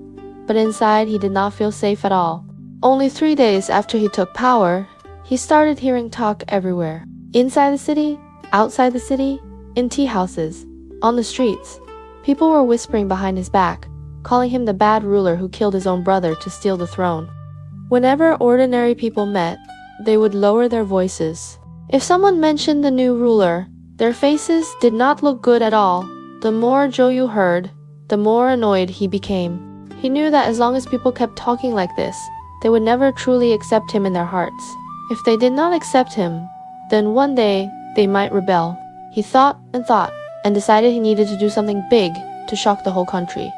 but inside he did not feel safe at all. Only 3 days after he took power, he started hearing talk everywhere. Inside the city, outside the city, in tea houses, on the streets. People were whispering behind his back, calling him the bad ruler who killed his own brother to steal the throne. Whenever ordinary people met, they would lower their voices. If someone mentioned the new ruler, their faces did not look good at all. The more Zhou heard, the more annoyed he became. He knew that as long as people kept talking like this, they would never truly accept him in their hearts. If they did not accept him, then one day they might rebel. He thought and decided he needed to do something big to shock the whole country.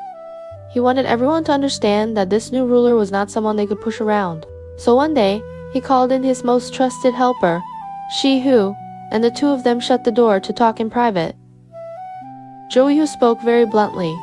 He wanted everyone to understand that this new ruler was not someone they could push around. So one day, he called in his most trusted helper, Shi Hu, and the two of them shut the door to talk in private. Zhou spoke very bluntly.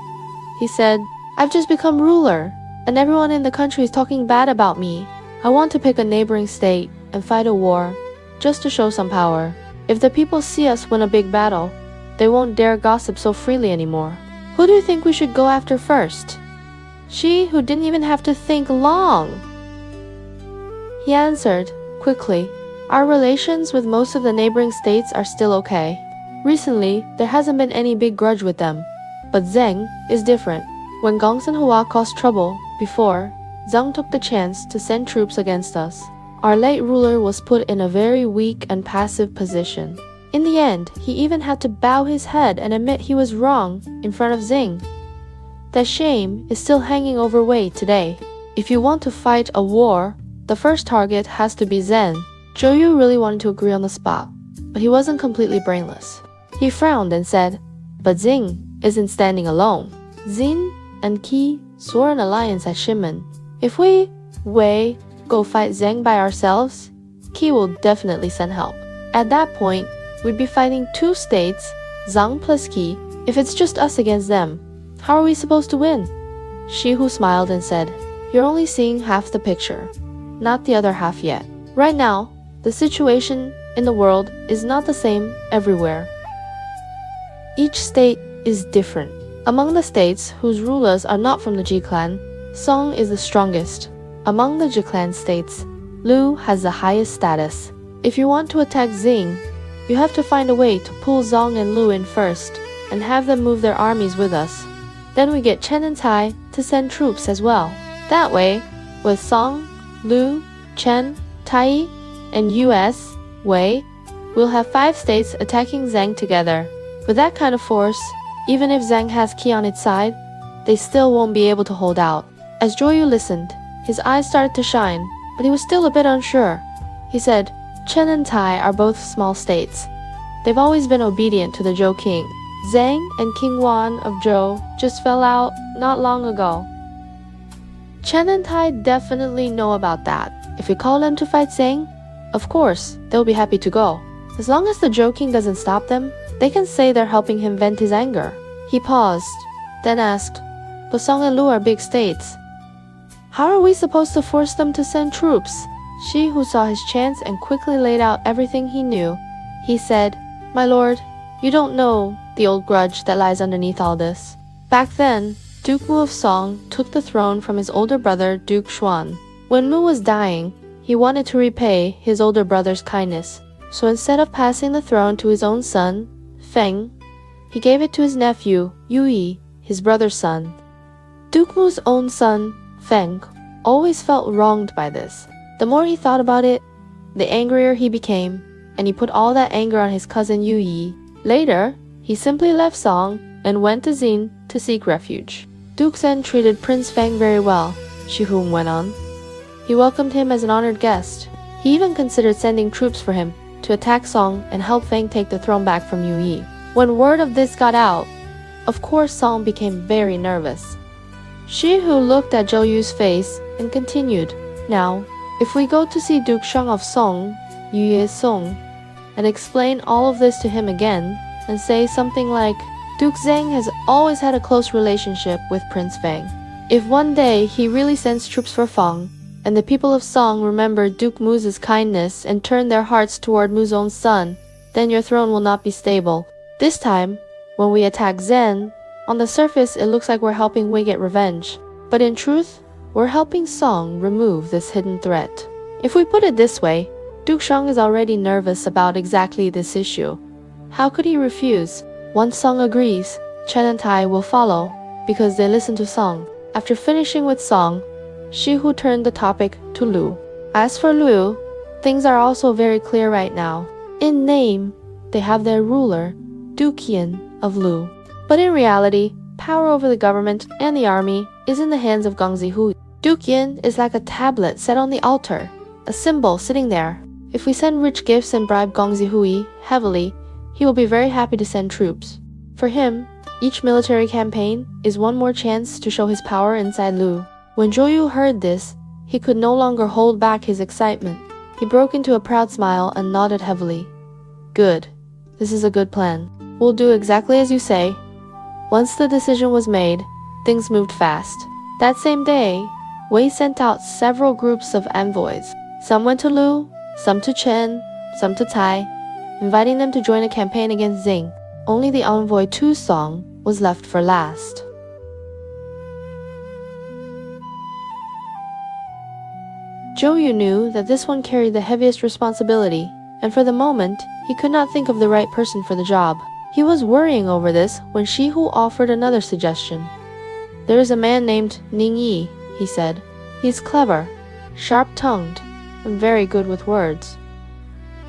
He said, "I've just become ruler, and everyone in the country is talking bad about me. I want to pick a neighboring state and fight a war, just to show some power. If the people see us win a big battle, they won't dare gossip so freely anymore. Who do you think we should go after first?" She, who didn't even have to think long. He answered, quickly, "Our relations with most of the neighboring states are still okay. Recently, there hasn't been any big grudge with them. But Zheng is different. When Gongsun Hua caused trouble before, Zheng took the chance to send troops against us. Our late ruler was put in a very weak and passive position. In the end, he even had to bow his head and admit he was wrong in front of Zheng. That shame is still hanging over Wei today. If you want to fight a war, the first target has to be Zhen." Zhou Yu really wanted to agree on the spot, but he wasn't completely brainless. He frowned and said, "But Zheng isn't standing alone. Xin and Qi swore an alliance at Shimen. If we, Wei, go fight Zheng by ourselves, Qi will definitely send help. At that point, we'd be fighting two states, Zhang plus Qi. If it's just us against them, how are we supposed to win?" Shihu smiled and said, "You're only seeing half the picture, not the other half yet. Right now, the situation in the world is not the same everywhere. Each state is different. Among the states whose rulers are not from the Ji clan, Song is the strongest. Among the Ji clan states, Lu has the highest status. If you want to attack Xing, you have to find a way to pull Zong and Lu in first, and have them move their armies with us. Then we get Chen and Tai to send troops as well. That way, with Song, Lu, Chen, Tai, and US, Wei, we'll have 5 states attacking Zhang together. With that kind of force, even if Zhang has Qi on its side, they still won't be able to hold out." As Zhou Yu listened, his eyes started to shine, but he was still a bit unsure. He said, "Chen and Tai are both small states. They've always been obedient to the Zhou king. Zhang and King Wan of Zhou just fell out not long ago. Chen and Tai definitely know about that. If we call them to fight Zhang, of course, they'll be happy to go. As long as the Zhou king doesn't stop them, they can say they're helping him vent his anger." He paused, then asked, "But Song and Lu are big states. How are we supposed to force them to send troops?" Shihu saw his chance and quickly laid out everything he knew. He said, "My lord, you don't know the old grudge that lies underneath all this. Back then, Duke Mu of Song took the throne from his older brother, Duke Xuan. When Mu was dying, he wanted to repay his older brother's kindness. So instead of passing the throne to his own son, Feng, he gave it to his nephew, Yui, his brother's son. Duke Mu's own son, Feng, always felt wronged by this. The more he thought about it, the angrier he became, and he put all that anger on his cousin Yui. Later, he simply left Song and went to Xin to seek refuge. Duke Zhen treated Prince Feng very well," Shihun went on. "He welcomed him as an honored guest. He even considered sending troops for him to attack Song and help Feng take the throne back from Yui. When word of this got out, of course Song became very nervous." Shihu looked at Zhou Yu's face and continued, "Now, if we go to see Duke Zhuang of Song, Yu Song, and explain all of this to him again, and say something like, Duke Zheng has always had a close relationship with Prince Feng. If one day he really sends troops for Feng, and the people of Song remember Duke Mu's kindness and turn their hearts toward Mu's own son, then your throne will not be stable. This time, when we attack Zhen, on the surface it looks like we're helping Wei get revenge. But in truth, we're helping Song remove this hidden threat. If we put it this way, Duke Zhang is already nervous about exactly this issue. How could he refuse? Once Song agrees, Chen and Tai will follow, because they listen to Song." After finishing with Song, Shihu turned the topic to Lu. As for Lu, things are also very clear right now. In name, they have their ruler, Duke Yin of Lu. But in reality, power over the government and the army is in the hands of Gongzi Hu. Duke Yin is like a tablet set on the altar, a symbol sitting there. If we send rich gifts and bribe Gongzi Hui heavily, he will be very happy to send troops. For him, each military campaign is one more chance to show his power inside Lu. When Zhou Yu heard this, he could no longer hold back his excitement. He broke into a proud smile and nodded heavily. "Good. This is a good plan. We'll do exactly as you say." Once the decision was made, things moved fast. That same day, Wei sent out several groups of envoys. Some went to Lu, some to Chen, some to Tai, inviting them to join a campaign against Zheng. Only the envoy Tu Song was left for last. Zhou knew that this one carried the heaviest responsibility, and for the moment, he could not think of the right person for the job. He was worrying over this when Shi Hu offered another suggestion. "There is a man named Ning Yi," he said. "He's clever, sharp-tongued, and very good with words.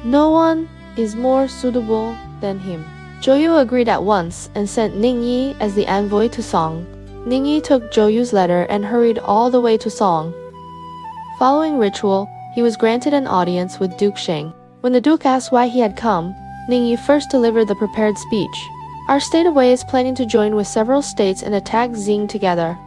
No one is more suitable than him." Zhou agreed at once and sent Ning Yi as the envoy to Song. Ning Yi took Zhou's letter and hurried all the way to Song. Following ritual, he was granted an audience with Duke Sheng. When the Duke asked why he had come, Ning Yi first delivered the prepared speech. "Our state of Wei is planning to join with several states and attack Zheng together."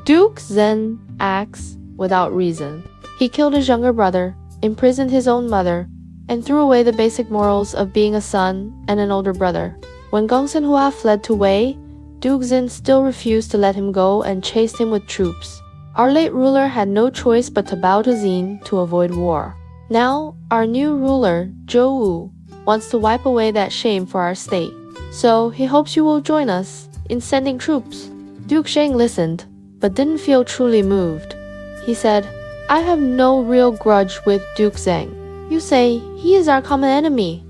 Duke Zhen acts without reason. He killed his younger brother, imprisoned his own mother, and threw away the basic morals of being a son and an older brother. When Gongsun Hua fled to Wei, Duke Zhen still refused to let him go and chased him with troops. Our late ruler had no choice but to bow to Zhen to avoid war. Now, our new ruler, Zhou, wants to wipe away that shame for our state. So, he hopes you will join us in sending troops. Duke Sheng listened, but didn't feel truly moved. He said, "I have no real grudge with Duke Zheng. You say he is our common enemy.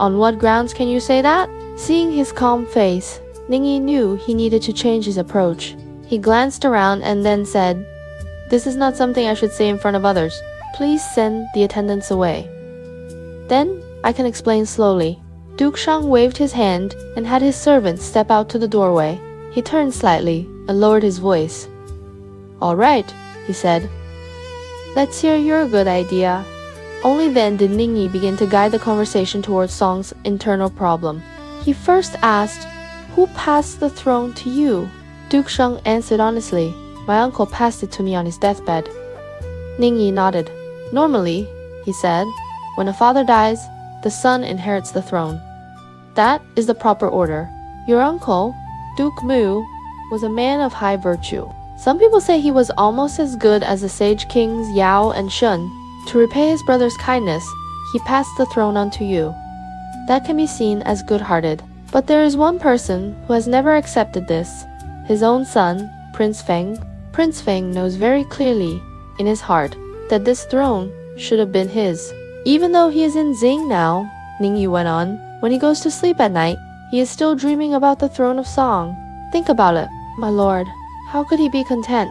On what grounds can you say that?" Seeing his calm face, Ning Yi knew he needed to change his approach. He glanced around and then said, "This is not something I should say in front of others. Please send the attendants away. Then I can explain slowly." Duke Shang waved his hand and had his servant step out to the doorway. He turned slightly and lowered his voice. "All right," he said. "Let's hear your good idea." Only then did Ning Yi begin to guide the conversation towards Song's internal problem. He first asked, "Who passed the throne to you?" Duke Shang answered honestly, "My uncle passed it to me on his deathbed." Ning Yi nodded. "Normally," he said, "when a father dies, the son inherits the throne. That is the proper order. Your uncle, Duke Mu, was a man of high virtue. Some people say he was almost as good as the sage kings Yao and Shun. To repay his brother's kindness, he passed the throne on to you. That can be seen as good-hearted. But there is one person who has never accepted this. His own son, Prince Feng. Prince Feng knows very clearly, in his heart, that this throne should have been his. Even though he is in Zheng now," Ning Yi went on, "when he goes to sleep at night, he is still dreaming about the throne of Song. Think about it, my lord. How could he be content?"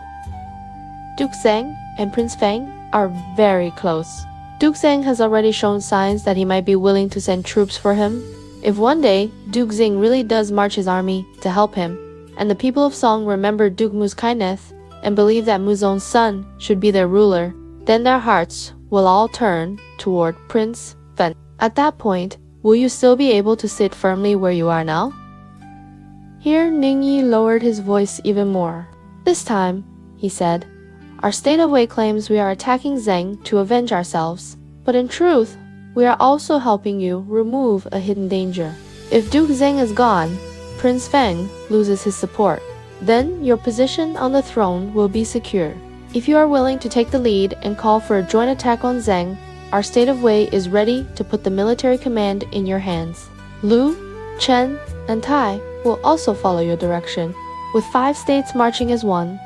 Duke Zheng and Prince Feng are very close. Duke Zheng has already shown signs that he might be willing to send troops for him. If one day Duke Zheng really does march his army to help him, and the people of Song remember Duke Mu's kindness and believe that Mu's own son should be their ruler, then their hearts will all turn toward Prince Fen. At that point, will you still be able to sit firmly where you are now?" Here Ning Yi lowered his voice even more. "This time," he said, "our state of Wei claims we are attacking Zheng to avenge ourselves, but in truth, we are also helping you remove a hidden danger. If Duke Zheng is gone, Prince Feng loses his support. Then your position on the throne will be secure. If you are willing to take the lead and call for a joint attack on Zheng, our state of Wei is ready to put the military command in your hands. Lu, Chen, and Tai will also follow your direction. With 5 states marching as one,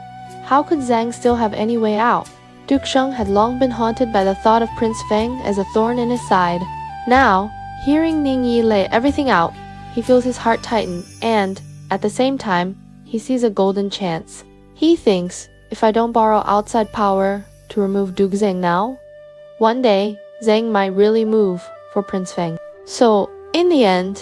how could Zhang still have any way out?" Duke Sheng had long been haunted by the thought of Prince Feng as a thorn in his side. Now, hearing Ning Yi lay everything out, he feels his heart tighten and, at the same time, he sees a golden chance. He thinks, if I don't borrow outside power to remove Duke Zheng now, one day, Zheng might really move for Prince Feng. So, in the end,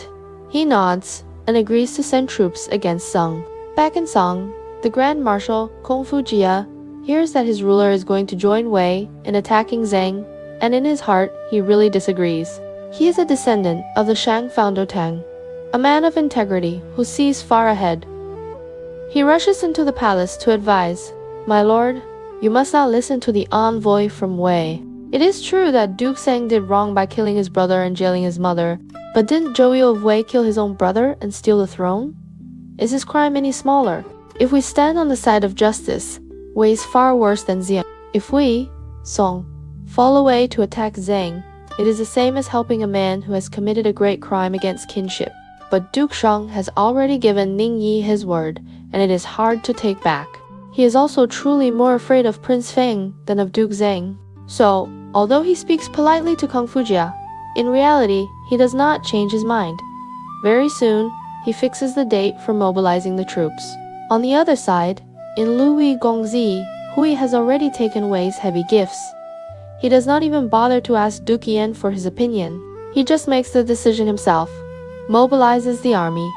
he nods and agrees to send troops against Song. Back in Song, the Grand Marshal, Kung Fu Jia, hears that his ruler is going to join Wei in attacking Zheng, and in his heart, he really disagrees. He is a descendant of the Shang founder Tang, a man of integrity who sees far ahead. He rushes into the palace to advise, "My lord, you must not listen to the envoy from Wei. It is true that Duke Zheng did wrong by killing his brother and jailing his mother, but didn't Zhou of Wei kill his own brother and steal the throne? Is his crime any smaller? If we stand on the side of justice, weighs far worse than Zheng. If we, Song, fall away to attack Zheng, it is the same as helping a man who has committed a great crime against kinship. But Duke Shang has already given Ning Yi his word, and it is hard to take back. He is also truly more afraid of Prince Feng than of Duke Zheng. So, although he speaks politely to Kung Fu Jia, in reality, he does not change his mind. Very soon, he fixes the date for mobilizing the troops. On the other side, in Louis Gongzi, Hui has already taken Wei's heavy gifts. He does not even bother to ask Duke Yan for his opinion. He just makes the decision himself, mobilizes the army,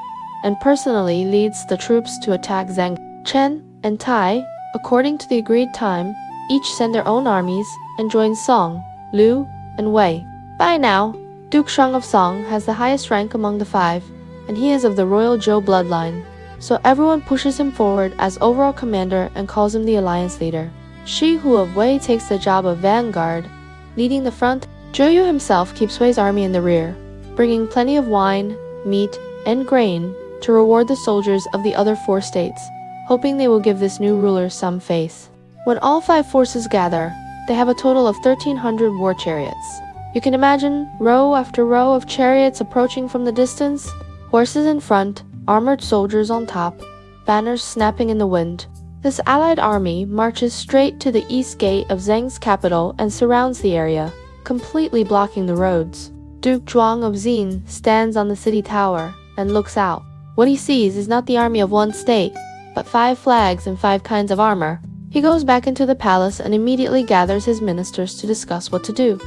and personally leads the troops to attack Zheng. Chen and Tai, according to the agreed time, each send their own armies and join Song, Liu, and Wei. By now, Duke Zhuang of Zheng has the highest rank among the five, and he is of the royal Zhou bloodline. So everyone pushes him forward as overall commander and calls him the alliance leader. Shi Hu of Wei takes the job of vanguard, leading the front. Zhou Yu himself keeps Wei's army in the rear, bringing plenty of wine, meat, and grain to reward the soldiers of the other four states, hoping they will give this new ruler some faith. When all five forces gather, they have a total of 1,300 war chariots. You can imagine row after row of chariots approaching from the distance, horses in front, armored soldiers on top, banners snapping in the wind. This allied army marches straight to the east gate of Zheng's capital and surrounds the area, completely blocking the roads. Duke Zhuang of Zheng stands on the city tower and looks out. What he sees is not the army of one state, but 5 flags and 5 kinds of armor. He goes back into the palace and immediately gathers his ministers to discuss what to do.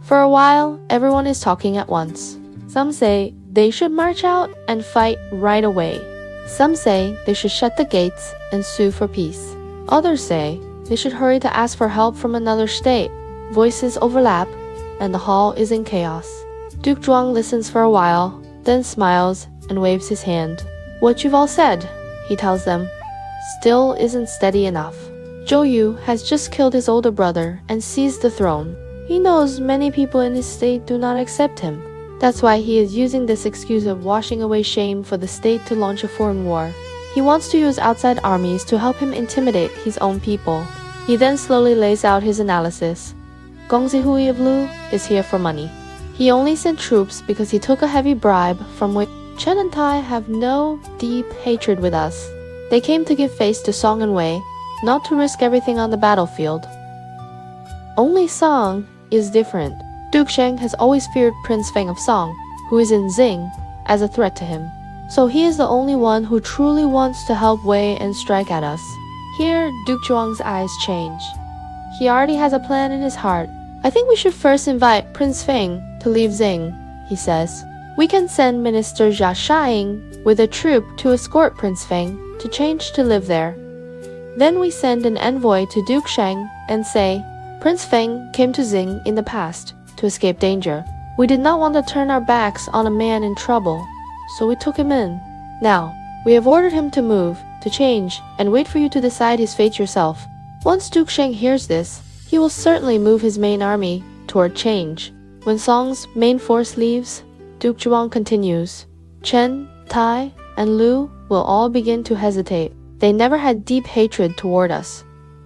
For a while, everyone is talking at once. Some say they should march out and fight right away. Some say they should shut the gates and sue for peace. Others say they should hurry to ask for help from another state. Voices overlap, and the hall is in chaos. Duke Zhuang listens for a while, then smiles and waves his hand. What you've all said, he tells them, still isn't steady enough. Zhou Yu has just killed his older brother and seized the throne. He knows many people in his state do not accept him. That's why he is using this excuse of washing away shame for the state to launch a foreign war. He wants to use outside armies to help him intimidate his own people. He then slowly lays out his analysis. Gongzi Hui of Lu is here for money. He only sent troops because he took a heavy bribe from which Chen and Tai have no deep hatred with us. They came to give face to Song and Wei, not to risk everything on the battlefield. Only Song is different. Duke Sheng has always feared Prince Feng of Song, who is in Zing, as a threat to him. So he is the only one who truly wants to help Wei and strike at us. Here, Duke Zhuang's eyes change. He already has a plan in his heart. I think we should first invite Prince Feng to leave Zing, he says. We can send Minister Jia Shaing with a troop to escort Prince Feng to change to live there. Then we send an envoy to Duke Sheng and say, Prince Feng came to Zing in the past to escape danger. We did not want to turn our backs on a man in trouble, so we took him in. Now, we have ordered him to move, to change, and wait for you to decide his fate yourself. Once Duke Sheng hears this, he will certainly move his main army toward change. When Song's main force leaves, Duke Zhuang continues. Chen, Tai, and Liu will all begin to hesitate. They never had deep hatred toward us.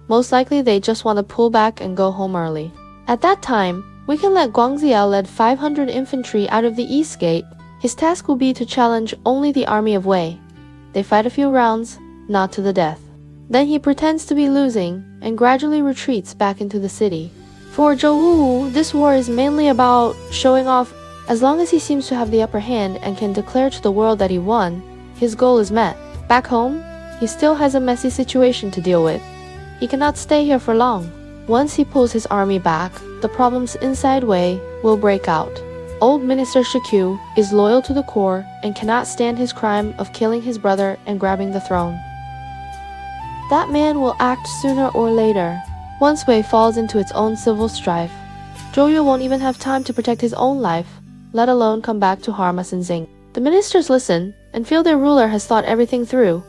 Most likely they just want to pull back and go home early. At that time, we can let Guangziao lead 500 infantry out of the east gate. His task will be to challenge only the army of Wei. They fight a few rounds, not to the death. Then he pretends to be losing and gradually retreats back into the city. For Zhou Wu, this war is mainly about showing off. As long as he seems to have the upper hand and can declare to the world that he won, his goal is met. Back home, he still has a messy situation to deal with. He cannot stay here for long. Once he pulls his army back, the problems inside Wei will break out. Old Minister Shikyu is loyal to the core and cannot stand his crime of killing his brother and grabbing the throne. That man will act sooner or later, once Wei falls into its own civil strife. Zhou Yu won't even have time to protect his own life, let alone come back to harm us in Zing. The ministers listen and feel their ruler has thought everything through.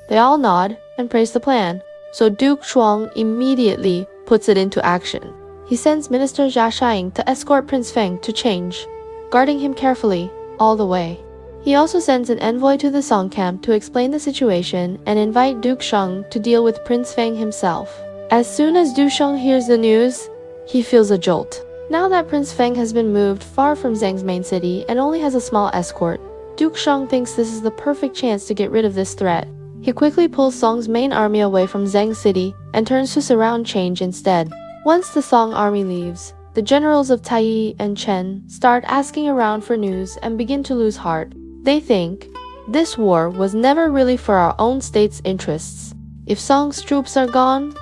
They all nod and praise the plan, so Duke Zhuang immediately puts it into action. He sends Minister Jia Shaing to escort Prince Feng to change, guarding him carefully all the way. He also sends an envoy to the Song camp to explain the situation and invite Duke Sheng to deal with Prince Feng himself. As soon as Du Sheng hears the news, he feels a jolt. Now that Prince Feng has been moved far from Zheng's main city and only has a small escort, Duke Sheng thinks this is the perfect chance to get rid of this threat. He quickly pulls Song's main army away from Zheng city and turns to surround Change instead. Once the Song army leaves, the generals of Taiyi and Chen start asking around for news and begin to lose heart. They think, this war was never really for our own state's interests. If Song's troops are gone,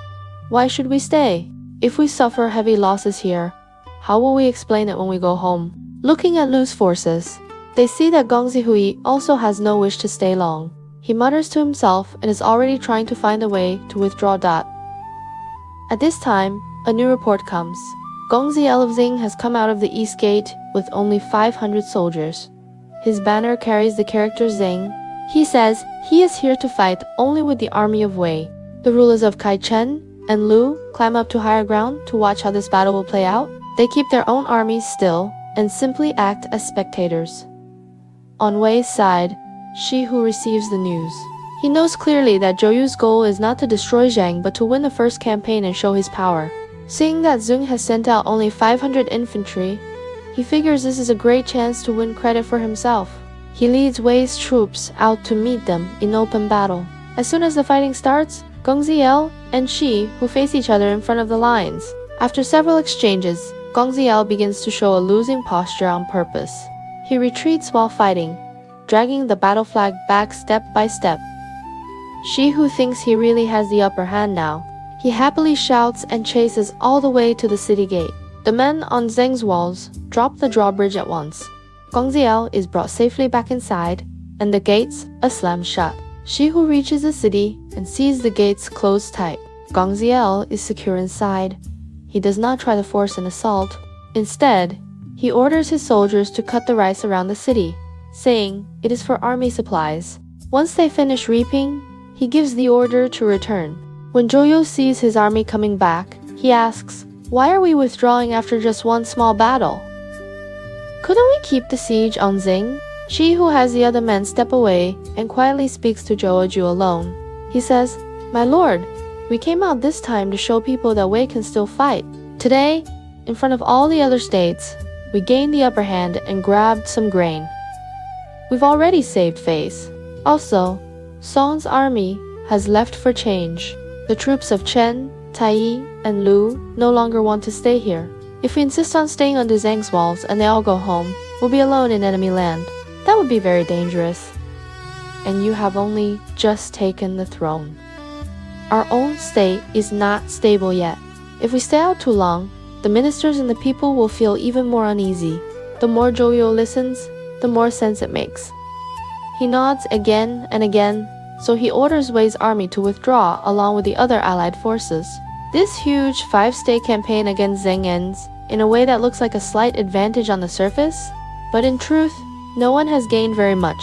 why should we stay? If we suffer heavy losses here, how will we explain it when we go home? Looking at Lu's forces, they see that Gongzi Hui also has no wish to stay long. He mutters to himself and is already trying to find a way to withdraw. At this time, a new report comes. Gongzi of Zheng has come out of the east gate with only 500 soldiers. His banner carries the character Zheng. He says he is here to fight only with the army of Wei. The rulers of Kai Chen and Lu climb up to higher ground to watch how this battle will play out. They keep their own armies still and simply act as spectators. On Wei's side, Shi Hu receives the news. He knows clearly that Zhou Yu's goal is not to destroy Zhang but to win the first campaign and show his power. Seeing that Zheng has sent out only 500 infantry, he figures this is a great chance to win credit for himself. He leads Wei's troops out to meet them in open battle. As soon as the fighting starts, Gongzi Lü and Shi Hu face each other in front of the lines. After several exchanges, Gongzi Lü begins to show a losing posture on purpose. He retreats while fighting, dragging the battle flag back step by step. Shi Hu thinks he really has the upper hand now. He happily shouts and chases all the way to the city gate. The men on Zheng's walls drop the drawbridge at once. Gongzi Lü is brought safely back inside, and the gates are slammed shut. Shi Hu reaches the city and sees the gates closed tight. Gongzi Lü is secure inside. He does not try to force an assault. Instead, he orders his soldiers to cut the rice around the city, saying it is for army supplies. Once they finish reaping, he gives the order to return. When Zhou Yu sees his army coming back, he asks, "Why are we withdrawing after just one small battle? Couldn't we keep the siege on Zheng?" Shi Hu has the other men step away and quietly speaks to Zhou Ju alone. He says, "My lord, we came out this time to show people that Wei can still fight. Today, in front of all the other states, we gained the upper hand and grabbed some grain. We've already saved face. Also, Song's army has left for change. The troops of Chen, Taiyi, and Lu no longer want to stay here. If we insist on staying under Zhang's walls and they all go home, we'll be alone in enemy land. That would be very dangerous. And you have only just taken the throne. Our own state is not stable yet. If we stay out too long, the ministers and the people will feel even more uneasy. The more Zhou Yu listens, the more sense it makes." He nods again and again, so he orders Wei's army to withdraw along with the other allied forces. This huge 5-state campaign against Zheng ends in a way that looks like a slight advantage on the surface, but in truth, no one has gained very much.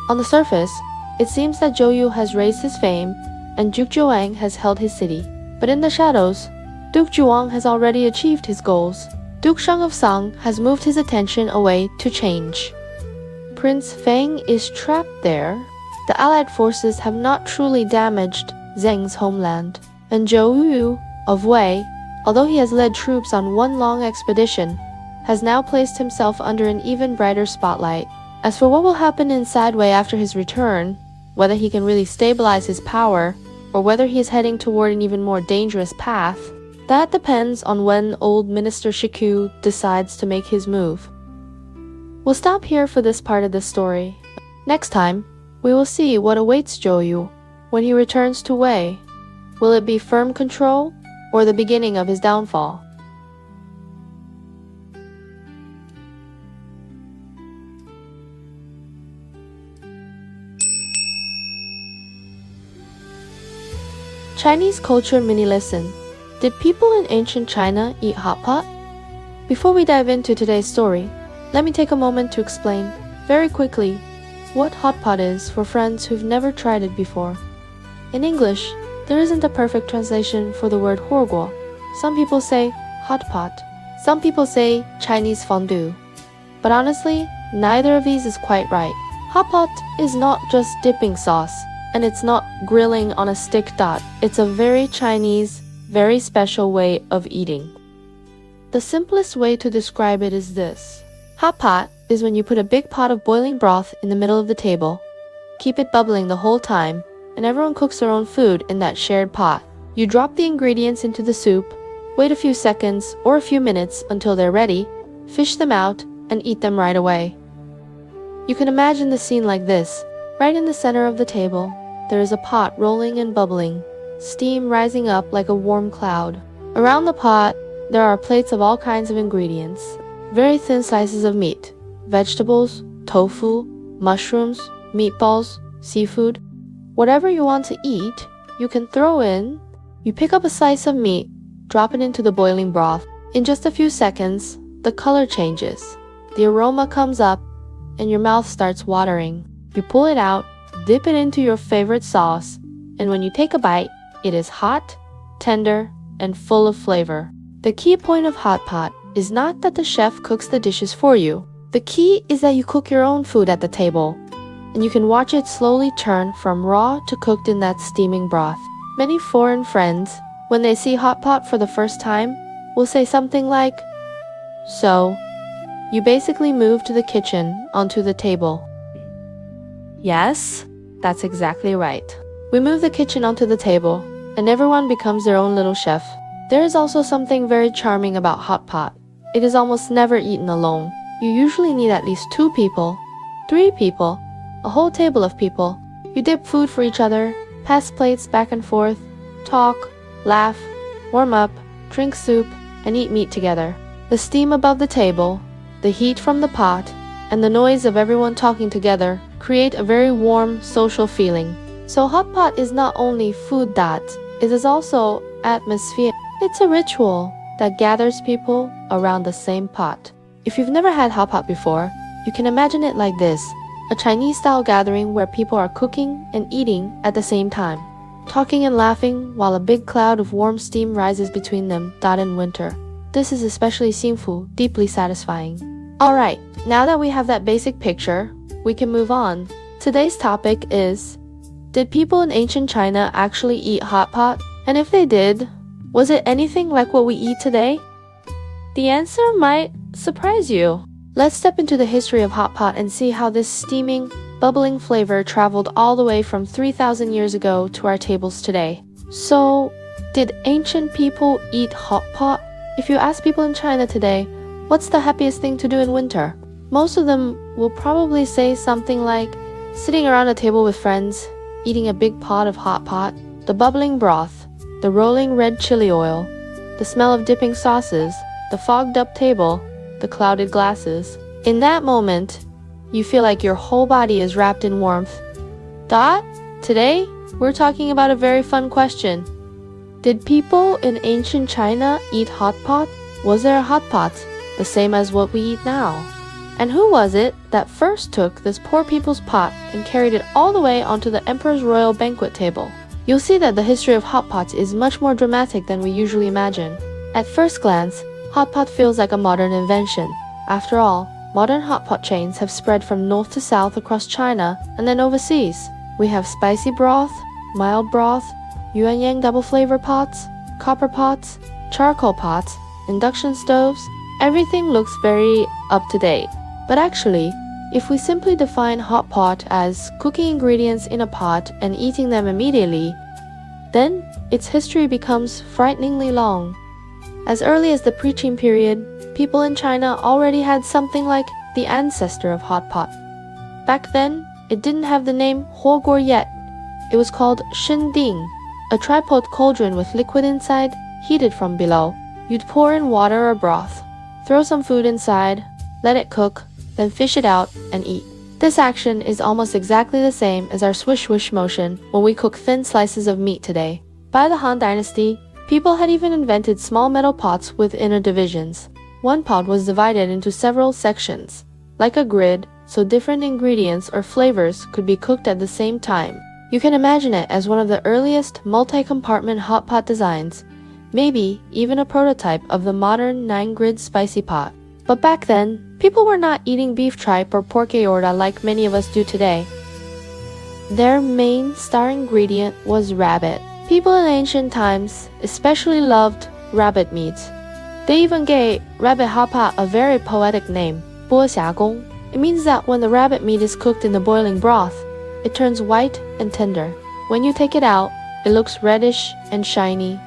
On the surface, it seems that Zhou Yu has raised his fame and Duke Zhuang has held his city. But in the shadows, Duke Zhuang has already achieved his goals. Duke Zhuang of Zheng has moved his attention away to Change. Prince Feng is trapped there. The allied forces have not truly damaged Zheng's homeland. And Zhou Yu of Wei, although he has led troops on one long expedition, has now placed himself under an even brighter spotlight. As for what will happen inside Wei after his return, whether he can really stabilize his power, or whether he is heading toward an even more dangerous path, that depends on when old Minister Shiku decides to make his move. We'll stop here for this part of the story. Next time, we will see what awaits Zhou Yu when he returns to Wei. Will it be firm control or the beginning of his downfall? Chinese culture mini lesson. Did people in ancient China eat hot pot? Before we dive into today's story, let me take a moment to explain, very quickly, what hot pot is for friends who've never tried it before. In English, there isn't a perfect translation for the word huoguo. Some people say hot pot. Some people say Chinese fondue. But honestly, neither of these is quite right. Hot pot is not just dipping sauce, and it's not grilling on a stick dot. It's a very Chinese, very special way of eating. The simplest way to describe it is this. Hot pot is when you put a big pot of boiling broth in the middle of the table, keep it bubbling the whole time, and everyone cooks their own food in that shared pot. You drop the ingredients into the soup, wait a few seconds or a few minutes until they're ready, fish them out, and eat them right away. You can imagine the scene like this. Right in the center of the table, there is a pot rolling and bubbling, steam rising up like a warm cloud. Around the pot, there are plates of all kinds of ingredients, very thin slices of meat, vegetables, tofu, mushrooms, meatballs, seafood. Whatever you want to eat, you can throw in. You pick up a slice of meat, drop it into the boiling broth. In just a few seconds, the color changes. The aroma comes up, and your mouth starts watering. You pull it out, dip it into your favorite sauce, and when you take a bite, it is hot, tender, and full of flavor. The key point of hot pot is not that the chef cooks the dishes for you. The key is that you cook your own food at the table, and you can watch it slowly turn from raw to cooked in that steaming broth. Many foreign friends, when they see hot pot for the first time, will say something like, "So, you basically moved the kitchen onto the table." Yes, that's exactly right. We move the kitchen onto the table, and everyone becomes their own little chef. There is also something very charming about hot pot. It is almost never eaten alone. You usually need at least 2 people, 3 people, a whole table of people. You dip food for each other, pass plates back and forth, talk, laugh, warm up, drink soup, and eat meat together. The steam above the table, the heat from the pot, and the noise of everyone talking together create a very warm, social feeling. So hot pot is not only food it is also atmosphere. It's a ritual that gathers people around the same pot. If you've never had hot pot before, you can imagine it like this. A Chinese-style gathering where people are cooking and eating at the same time, talking and laughing while a big cloud of warm steam rises between them. In winter, this is especially sinful, deeply satisfying. Alright, now that we have that basic picture, we can move on. Today's topic is, did people in ancient China actually eat hot pot? And if they did, was it anything like what we eat today? The answer might surprise you. Let's step into the history of hot pot and see how this steaming, bubbling flavor traveled all the way from 3,000 years ago to our tables today. So, did ancient people eat hot pot? If you ask people in China today, what's the happiest thing to do in winter? Most of them will probably say something like sitting around a table with friends, eating a big pot of hot pot, the bubbling broth, the rolling red chili oil, the smell of dipping sauces, the fogged up table, the clouded glasses. In that moment, you feel like your whole body is wrapped in warmth. Today, we're talking about a very fun question. Did people in ancient China eat hot pot? Was there a hot pot, the same as what we eat now? And who was it that first took this poor people's pot and carried it all the way onto the emperor's royal banquet table? You'll see that the history of hot pots is much more dramatic than we usually imagine. At first glance, hot pot feels like a modern invention. After all, modern hot pot chains have spread from north to south across China and then overseas. We have spicy broth, mild broth, yuan-yang double flavor pots, copper pots, charcoal pots, induction stoves. Everything looks very up to date. But actually, if we simply define hot pot as cooking ingredients in a pot and eating them immediately, then its history becomes frighteningly long. As early as the pre-Qing period, people in China already had something like the ancestor of hot pot. Back then, it didn't have the name huoguo yet. It was called shinding, a tripod cauldron with liquid inside, heated from below. You'd pour in water or broth, throw some food inside, let it cook, then fish it out and eat. This action is almost exactly the same as our swish-swish motion when we cook thin slices of meat today. By the Han Dynasty, people had even invented small metal pots with inner divisions. One pot was divided into several sections, like a grid, so different ingredients or flavors could be cooked at the same time. You can imagine it as one of the earliest multi-compartment hot pot designs, maybe even a prototype of the modern 9-grid spicy pot. But back then, people were not eating beef tripe or pork aorta like many of us do today. Their main star ingredient was rabbit. People in ancient times especially loved rabbit meat. They even gave rabbit hot pot a very poetic name, 剥虾公. It means that when the rabbit meat is cooked in the boiling broth, it turns white and tender. When you take it out, it looks reddish and shiny,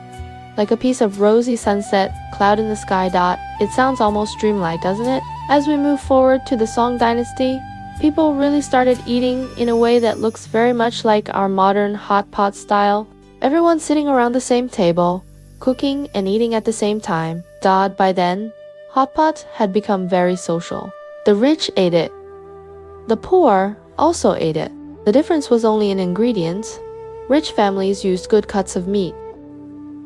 like a piece of rosy sunset, cloud in the sky dot. It sounds almost dreamlike, doesn't it? As we move forward to the Song dynasty, people really started eating in a way that looks very much like our modern hot pot style. Everyone sitting around the same table, cooking and eating at the same time. By then, hot pot had become very social. The rich ate it. The poor also ate it. The difference was only in ingredients. Rich families used good cuts of meat.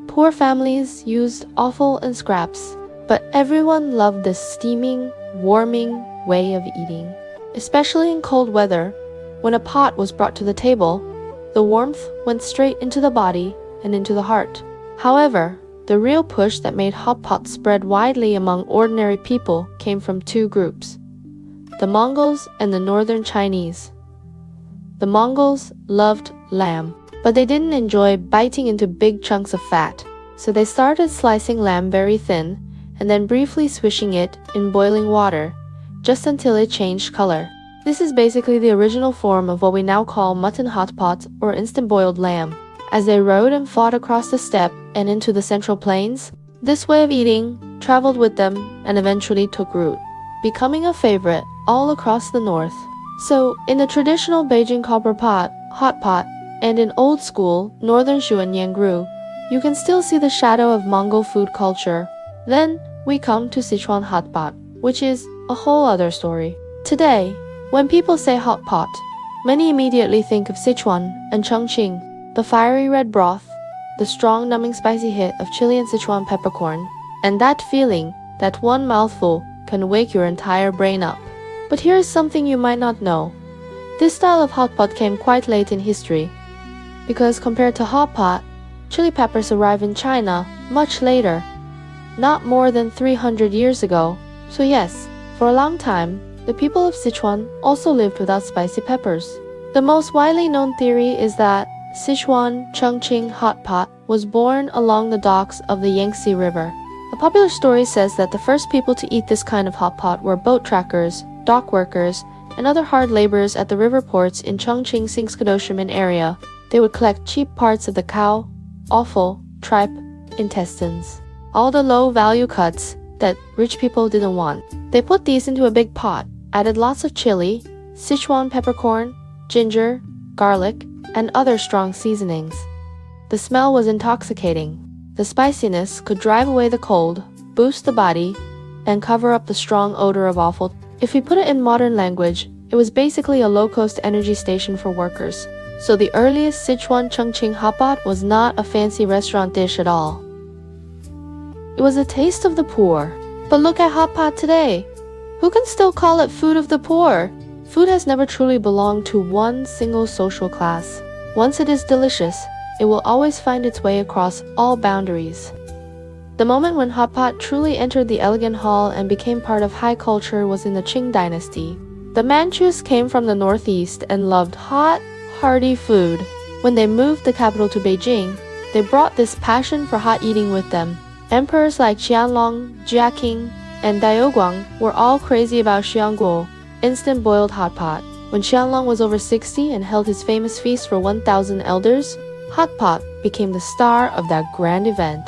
Poor families used offal and scraps. But everyone loved this steaming, warming way of eating. Especially in cold weather, when a pot was brought to the table, the warmth went straight into the body and into the heart. However, the real push that made hot pot spread widely among ordinary people came from two groups: the Mongols and the northern Chinese. The Mongols loved lamb, but they didn't enjoy biting into big chunks of fat, so they started slicing lamb very thin and then briefly swishing it in boiling water, just until it changed color. This is basically the original form of what we now call mutton hot pot or instant boiled lamb. As they rode and fought across the steppe and into the central plains, this way of eating traveled with them and eventually took root, becoming a favorite all across the north. So, in the traditional Beijing copper pot, hot pot, and in old school northern Shu and Yangru, you can still see the shadow of Mongol food culture. Then, we come to Sichuan hot pot, which is a whole other story. Today, when people say hot pot, many immediately think of Sichuan and Chongqing, the fiery red broth, the strong numbing spicy hit of chili and Sichuan peppercorn, and that feeling that one mouthful can wake your entire brain up. But here is something you might not know. This style of hot pot came quite late in history, because compared to hot pot, chili peppers arrived in China much later, not more than 300 years ago. So yes, for a long time, the people of Sichuan also lived without spicy peppers. The most widely known theory is that Sichuan Chongqing hot pot was born along the docks of the Yangtze River. A popular story says that the first people to eat this kind of hot pot were boat trackers, dock workers, and other hard laborers at the river ports in Chongqing Singskadoshima area. They would collect cheap parts of the cow, offal, tripe, intestines, all the low-value cuts that rich people didn't want. They put these into a big pot, added lots of chili, Sichuan peppercorn, ginger, garlic, and other strong seasonings. The smell was intoxicating. The spiciness could drive away the cold, boost the body, and cover up the strong odor of offal. If we put it in modern language, it was basically a low-cost energy station for workers. So the earliest Sichuan Chongqing hot pot was not a fancy restaurant dish at all. It was a taste of the poor. But look at hot pot today. Who can still call it food of the poor? Food has never truly belonged to one single social class. Once it is delicious, it will always find its way across all boundaries. The moment when hot pot truly entered the elegant hall and became part of high culture was in the Qing dynasty. The Manchus came from the northeast and loved hot, hearty food. When they moved the capital to Beijing, they brought this passion for hot eating with them. Emperors like Qianlong, Jiaqing, and Daoguang were all crazy about xiangguo, instant boiled hot pot. When Qianlong was over 60 and held his famous feast for 1,000 elders, hot pot became the star of that grand event.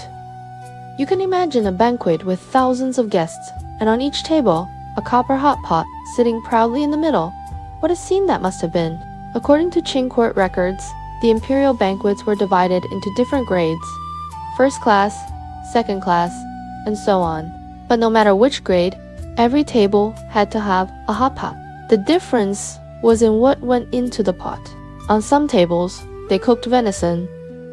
You can imagine a banquet with thousands of guests, and on each table, a copper hot pot sitting proudly in the middle. What a scene that must have been! According to Qing court records, the imperial banquets were divided into different grades: first class, second class, and so on. But no matter which grade, every table had to have a hot pot. The difference was in what went into the pot. On some tables, they cooked venison.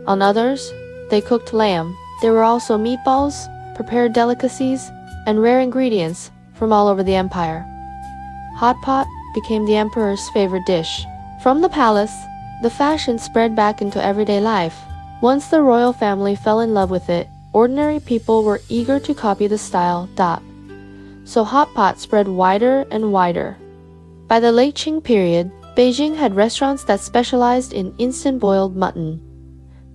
On others, they cooked lamb. There were also meatballs, prepared delicacies, and rare ingredients from all over the empire. Hot pot became the emperor's favorite dish. From the palace, the fashion spread back into everyday life. Once the royal family fell in love with it, ordinary people were eager to copy the style. so hot pot spread wider and wider. By the late Qing period, Beijing had restaurants that specialized in instant boiled mutton.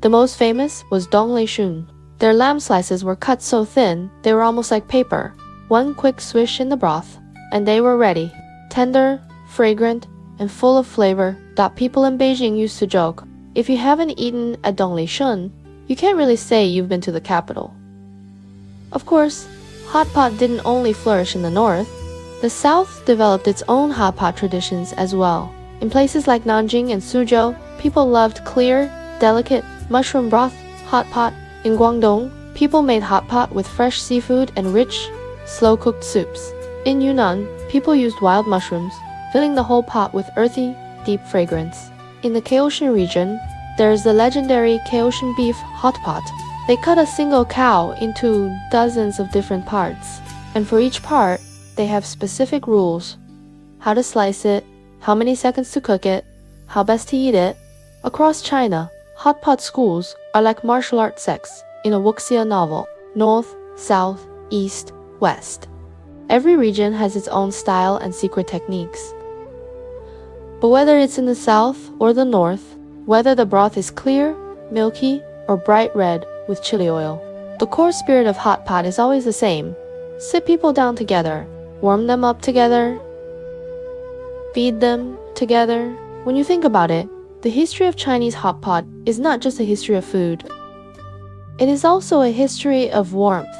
The most famous was Donglishun. Their lamb slices were cut so thin they were almost like paper. One quick swish in the broth, and they were ready. Tender, fragrant, and full of flavor that people in Beijing used to joke, if you haven't eaten at Donglishun, you can't really say you've been to the capital. Of course, hot pot didn't only flourish in the north. The south developed its own hot pot traditions as well. In places like Nanjing and Suzhou, people loved clear, delicate mushroom broth, hot pot. In Guangdong, people made hot pot with fresh seafood and rich, slow-cooked soups. In Yunnan, people used wild mushrooms, filling the whole pot with earthy, deep fragrance. In the Kaohsiung region, there is the legendary Kaohsiung beef hot pot. They cut a single cow into dozens of different parts, and for each part, they have specific rules. How to slice it, how many seconds to cook it, how best to eat it. Across China, hot pot schools are like martial arts sects in a wuxia novel. North, south, east, west. Every region has its own style and secret techniques. But whether it's in the south or the north, whether the broth is clear, milky, or bright red with chili oil, the core spirit of hot pot is always the same. Sit people down together, warm them up together, feed them together. When you think about it, the history of Chinese hot pot is not just a history of food. It is also a history of warmth.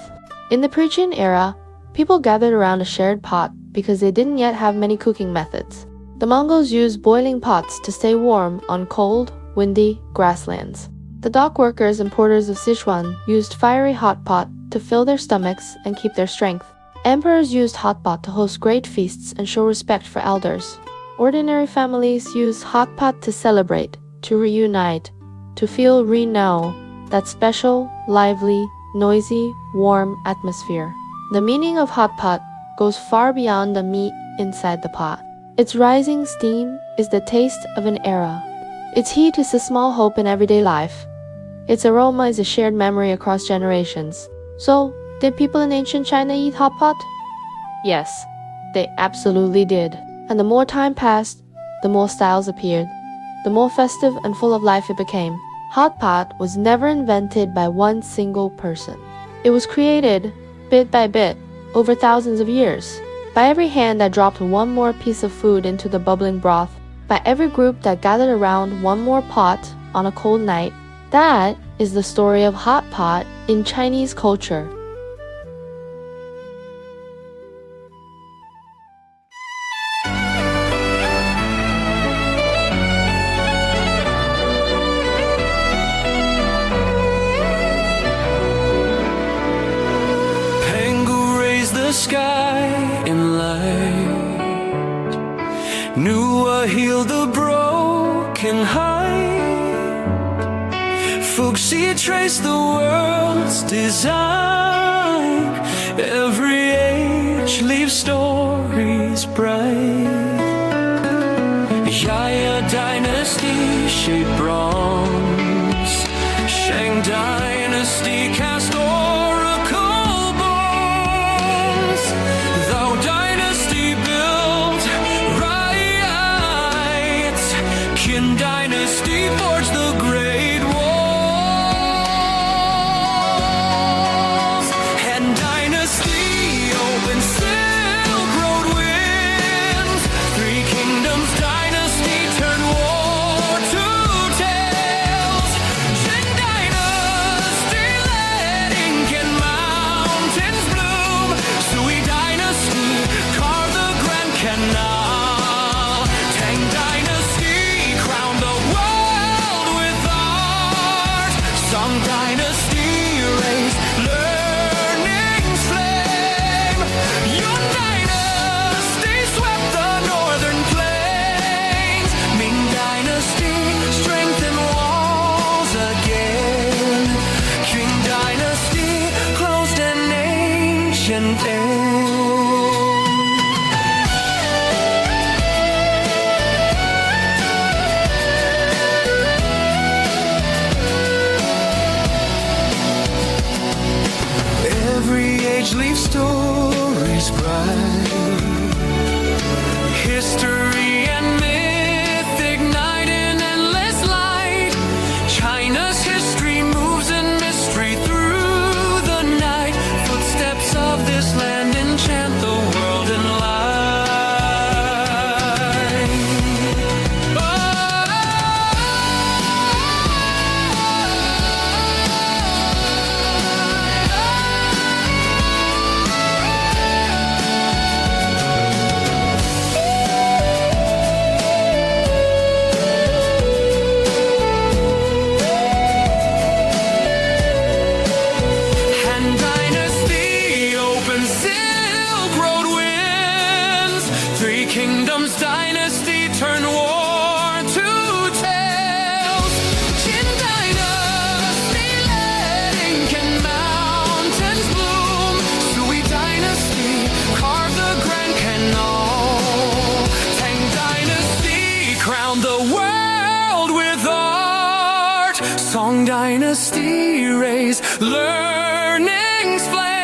In the pre-Qin era, people gathered around a shared pot because they didn't yet have many cooking methods. The Mongols used boiling pots to stay warm on cold, windy grasslands. The dock workers and porters of Sichuan used fiery hot pot to fill their stomachs and keep their strength. Emperors used hot pot to host great feasts and show respect for elders. Ordinary families use hot pot to celebrate, to reunite, to feel re-know that special, lively, noisy, warm atmosphere. The meaning of hot pot goes far beyond the meat inside the pot. Its rising steam is the taste of an era. Its heat is a small hope in everyday life. Its aroma is a shared memory across generations. So, did people in ancient China eat hot pot? Yes, they absolutely did. And the more time passed, the more styles appeared, the more festive and full of life it became. Hot pot was never invented by one single person. It was created, bit by bit, over thousands of years. By every hand that dropped one more piece of food into the bubbling broth, by every group that gathered around one more pot on a cold night. That is the story of hot pot in Chinese culture. Sky in light, Nua healed the broken heart. Fuxi traced the world's design. Every age leaves stories bright. Yaya dynasty shaped bronze. Shang dynasty cast leave stories skies bright. History and myth ignite in endless light. China's history moves in mystery through the night. Footsteps of this land enchant the world in light. Kingdoms dynasty turn war to tales. Qin dynasty led ink and mountains bloom. Sui dynasty carved the Grand Canal. Tang dynasty crowned the world with art. Song dynasty raised learning's flame.